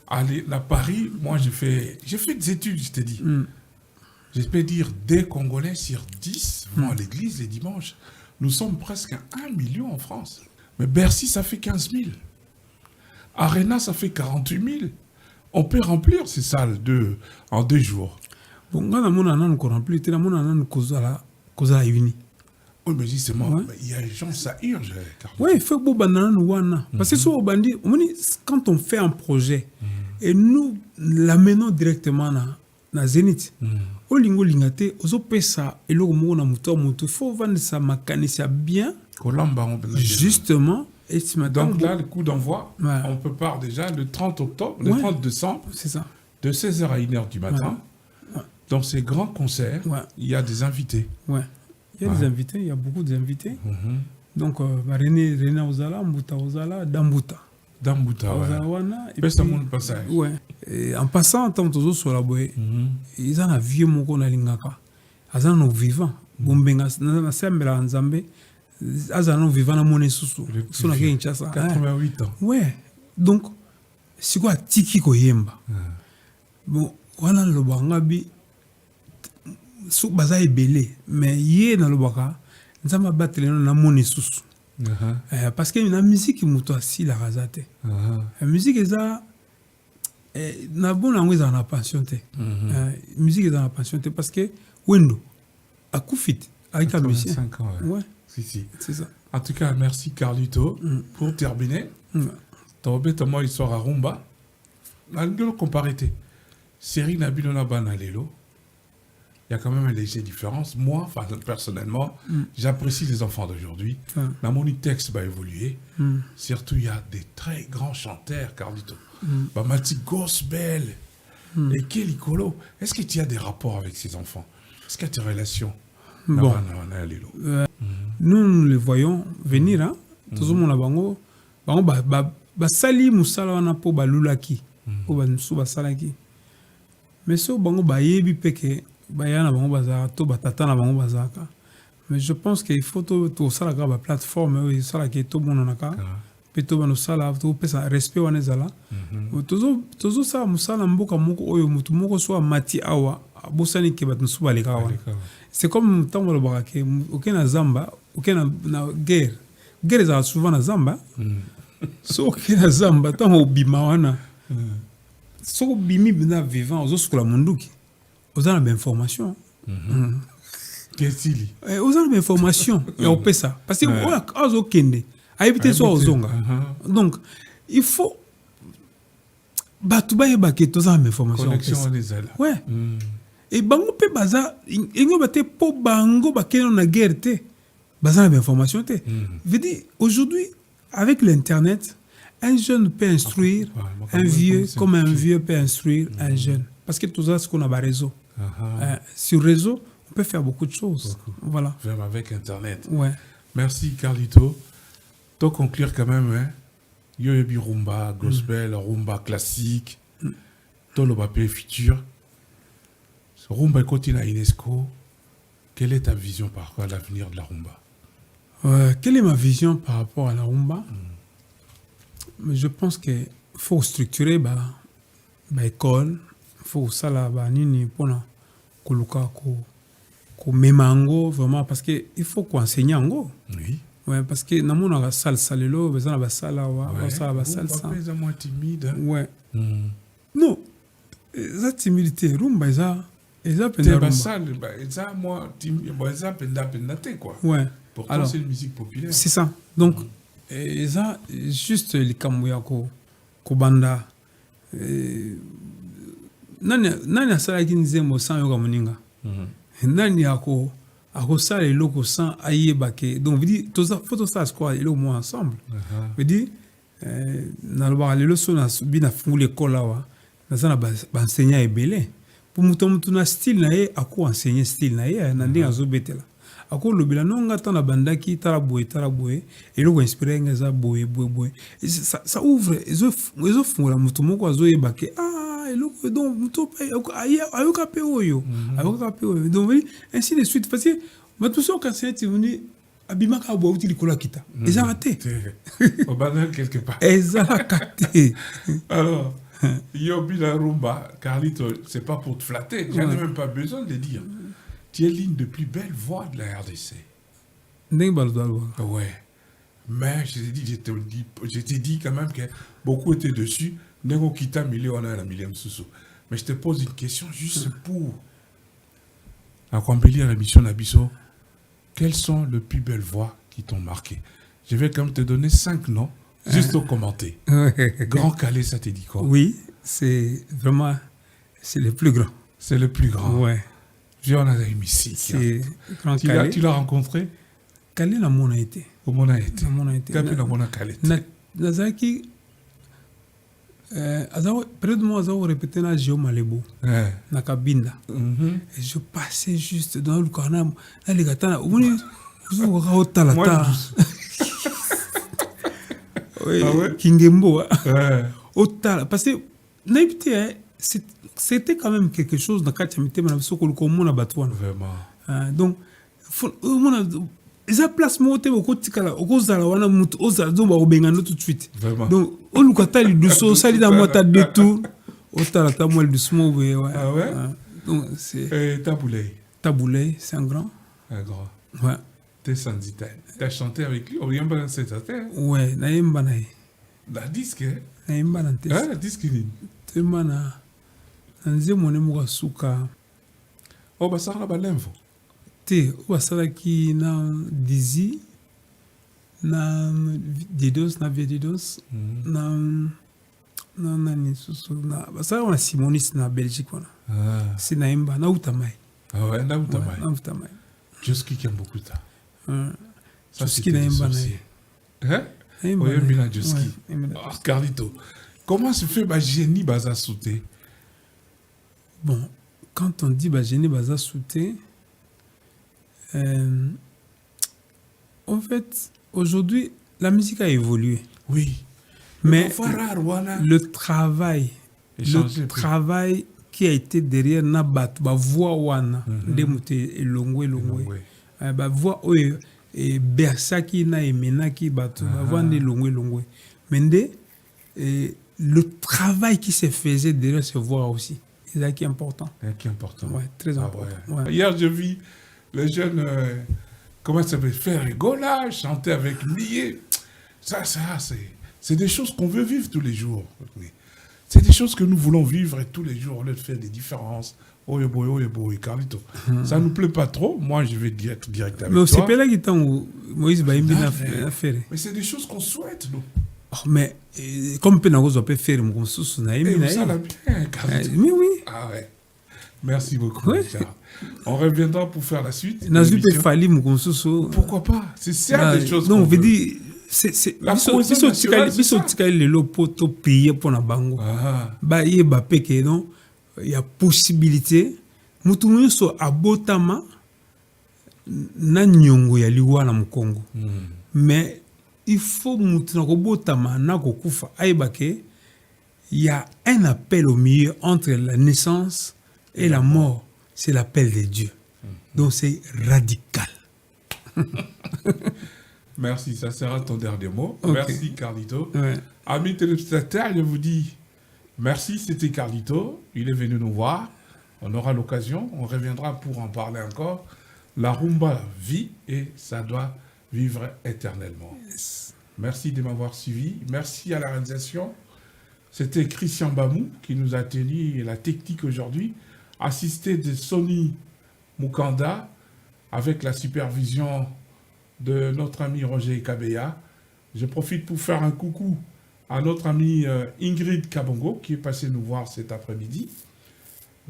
Allez, à Paris, moi j'ai fait des études, je t'ai dit. Je peux dire, des Congolais sur 10 vont à l'église les dimanches. Nous sommes presque 1 million en France. Mais Bercy, ça fait 15 000. Arena, ça fait 48 000. On peut remplir ces salles en 2 jours. Bon, quand on a rempli, on a uni. Oui, mais justement, il y a des gens, ça urge. Oui, il faut que vous parce que quand on fait un projet et nous l'amenons directement dans Zénith, au lingo lingate, aux opesa et le mot na muto muto, faut vendre ça mécanicien bien. Justement. Et donc là, le coup d'envoi, on peut part déjà le 30 octobre, le 30 décembre, c'est ça, de 16h à 1h du matin. Dans ces grands concerts, il y a des invités. Il y a des invités, il y a beaucoup d'invités. Donc, René Ozala, Mbuta Ozala, Dambuta. Dambuta, et puis, ça monte passage. Ouais. Et en passant, tant que sur la boue, ils ont un vieux moko na lingaka. Ils ont un vivant. Bombenga, na sembela nzambe. Ils ont un vivant na mone susu. Sur la 88 ans. Ouais. Donc, c'est quoi tiki koyemba? Bon, voilà le bangabi. Sou baza ebele mais yé na lobaka nzamba battre na moni susu parce que la musique muto si la razate la musique eza na bona ngweza na passion te musique eza na passion te parce que wendo akufit avec la musique 5 ans ouais si c'est ça. En tout cas, merci Carlito. Pour terminer, t'as moi histoire à rumba na ngelo comparité série na bilona banalelo. Il y a quand même une légère différence. Moi, personnellement, j'apprécie les enfants d'aujourd'hui. Dans mon texte va évoluer. Surtout, il y a des très grands chanteurs, Carlito. Bamati Gospel et Kelikolo. Est-ce que tu as des rapports avec ces enfants? Est-ce qu'il y a des relations? Bon. Nous les voyons venir. Hein? Tout le monde a bango. Sali musala wana po balulaki. Po bansu basalaki. Mais so bango bayebi peke. Bayana bango bazaka to batata na bango bazaka mais je pense qu'il faut to sala ka ba plateforme oui sala ki to monanaka pe to bano sala to pesa respect wana zala tozo sa musala mboka moko oyo mutu moko so mati awa bosani ke batun suba leka wana c'est comme tango le barake okena zamba okena na guerre za souvent na zamba so okena zamba tango bima wana so bimi bina vivant ozo sukula munduki aux ans d'information. Qu'est-ce qu'il y a? Aux ans d'information, il y a ça. Parce que aux okende, à éviter soit aux onga. Donc, il faut batouba et baquet aux ans d'information. Connexion les ailes. Ouais. Et bango pe baza, ingo bate po bango baquet on a guerre te, baza d'information te. Je dis aujourd'hui avec l'internet, un jeune peut instruire un vieux comme un vieux peut instruire un jeune. Parce que tout ça, c'est qu'on a un réseau. Sur le réseau, on peut faire beaucoup de choses. Voilà. Même avec Internet. Ouais. Merci, Carlito. Pour conclure quand même, hein, Yoyebi rumba, gospel, rumba classique, tout le papier futur. Rumba continue à UNESCO. Quelle est ta vision par rapport à l'avenir de la rumba? Quelle est ma vision par rapport à la rumba? Mais je pense qu'il faut structurer l'école. Faut ça là nini pona koluka ko memango vraiment parce que il faut qu'on enseigne ango. Oui. Ouais parce que na mona la salle salelo besoin la salle wa ça la salle ça. Pas moins timide. Ouais. Non. Ça timidité rumba ça penda rumba. Salle ça moi timide ça penda te quoi. Ouais. Pourtant c'est une musique populaire. C'est ça. Donc ça juste les kamuya ko banda nani asalaki nzembo sans yoka moninga nani ako sala eloko sans ayebake donc veut dire tout ça faut tout ça quoi eloko mo ensemble veut dire na lobaka lelo so na bina fungula école awa na sana ba enseignant ebele pour mutu na style na ye ako enseigner style na ye na ndenge azobetela ako lobela nonga tana bandaki tala boye et le inspiré ngeza boye ça ouvre ezo fungula mutu moko azoyeba ke eloko donc mutu ayoka pe oyo donc ainsi de suite parce que bato so ka c'est venu abimaka boye uti likolo kita ezalate au banal quelque part ezalate. Alors Yobi la rumba, Carlito, c'est pas pour te flatter, j'en ai même pas besoin de le dire. Tu es l'une des plus belles voix de la RDC. Ouais. Mais je t'ai dit quand même que beaucoup étaient dessus. Nengo kita million on a la millième sous. Mais je te pose une question juste pour accomplir la mission d'Abisso. Quelles sont les plus belles voix qui t'ont marqué? Je vais quand même te donner 5 noms. Juste au commenter. Grand Calais, ça te dit quoi? Oui, c'est vraiment... C'est le plus grand. C'est le plus grand. Ouais. On a une ici. C'est Grand Calais. Tu l'as rencontré? Calais, la mon a été. Au mon a été. T'as pu la mon a Calais. Nazaki... Près de moi, j'ai répété na Géo Malebo. Na Kabinda. Et je passais juste dans le corner. Là, les gars, Kingembo. Parce que c'était quand même quelque chose dans le Vraiment. Donc, eza place moté beaucoup tikala okozala wana mutu ozala zomba obengana tout de suite. Vraiment. Donc olukata li douce sali dans moi ta détour otala ta moi doucement ouais. Ah ouais. Donc c'est Taboulay, c'est un grand. Un grand. Ouais. T'es Sandita. T'as chanté avec lui, on vient pas dans cette affaire. Ouais, na yemba na ye. La disque. Na yemba na test. Ah, la disque ni. Tellement na nze mone mo suka. Oh ba ça ba l'info. Te wasalaki na Dizzy na Didos na Viedidos na nani susu na basala na Simonis na Belgique wana. C'est na imba na Utamai. Ah ouais, na Utamai. Na Utamai. Joski qui aime beaucoup ça. Ça c'est na imba na. Hein? Oui, bien Joski. Carlito. Comment se fait ba génie baza sauté? Bon, quand on dit ba génie baza sauté, en fait, aujourd'hui, la musique a évolué. Oui. Mais le travail qui a été derrière Nabat, la voix wana, elongwe. La voix et Bersaki na emenaki batu, la voix elongwe. Mais le travail qui se faisait derrière ce voix aussi, c'est ça qui est important. Qui est important. Ouais, très important. Ouais. Hier, je vis les jeunes, comment ça s'appelle, faire rigolage, chanter avec Nié. Ça, c'est des choses qu'on veut vivre tous les jours. C'est des choses que nous voulons vivre et tous les jours, on leur fait des différences. Oye boy, Carlito. Ça ne nous plaît pas trop. Moi, je vais être direct avec toi. Mais c'est pas là qui t'en Moïse Baïmbi n'a fait. Mais c'est des choses qu'on souhaite, nous. Mais comme Pénagos peut faire, mon sous naïm. Ça l'a bien, Carlito. Mais oui. Ah ouais. Merci beaucoup, Richard. On reviendra pour faire la suite. Pourquoi pas? C'est ça des choses. Non, on veut dire, c'est la cohésion nationale. Il y a possibilité. Mutumu so abotama na nyongo ya liwa na Mkongo. Mais il faut mutuna kobotama na kokufa aibake. Il y a un appel au milieu entre la naissance et la mort. C'est l'appel de Dieu. Donc c'est radical. Merci, ça sera ton dernier mot. Okay. Merci Carlito. Ouais. Amis téléspectateurs, je vous dis merci, c'était Carlito. Il est venu nous voir. On aura l'occasion, on reviendra pour en parler encore. La rumba vit et ça doit vivre éternellement. Yes. Merci de m'avoir suivi. Merci à la réalisation. C'était Christian Bamou qui nous a tenu la technique aujourd'hui, assisté de Sony Mukanda, avec la supervision de notre ami Roger Kabeya. Je profite pour faire un coucou à notre ami Ingrid Kabongo qui est passée nous voir cet après-midi.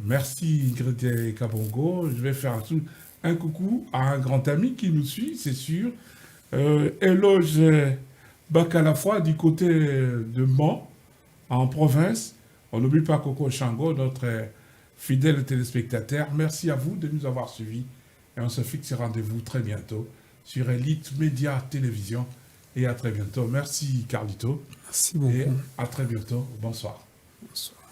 Merci Ingrid Kabongo. Je vais faire un coucou à un grand ami qui nous suit, c'est sûr. Éloge Bakalafwa du côté de Mans, en province. On n'oublie pas Coco Chango, notre fidèles téléspectateurs, merci à vous de nous avoir suivis. Et on se fixe rendez-vous très bientôt sur Elite Média Télévision. Et à très bientôt. Merci Carlito. Merci beaucoup. Et à très bientôt. Bonsoir. Bonsoir.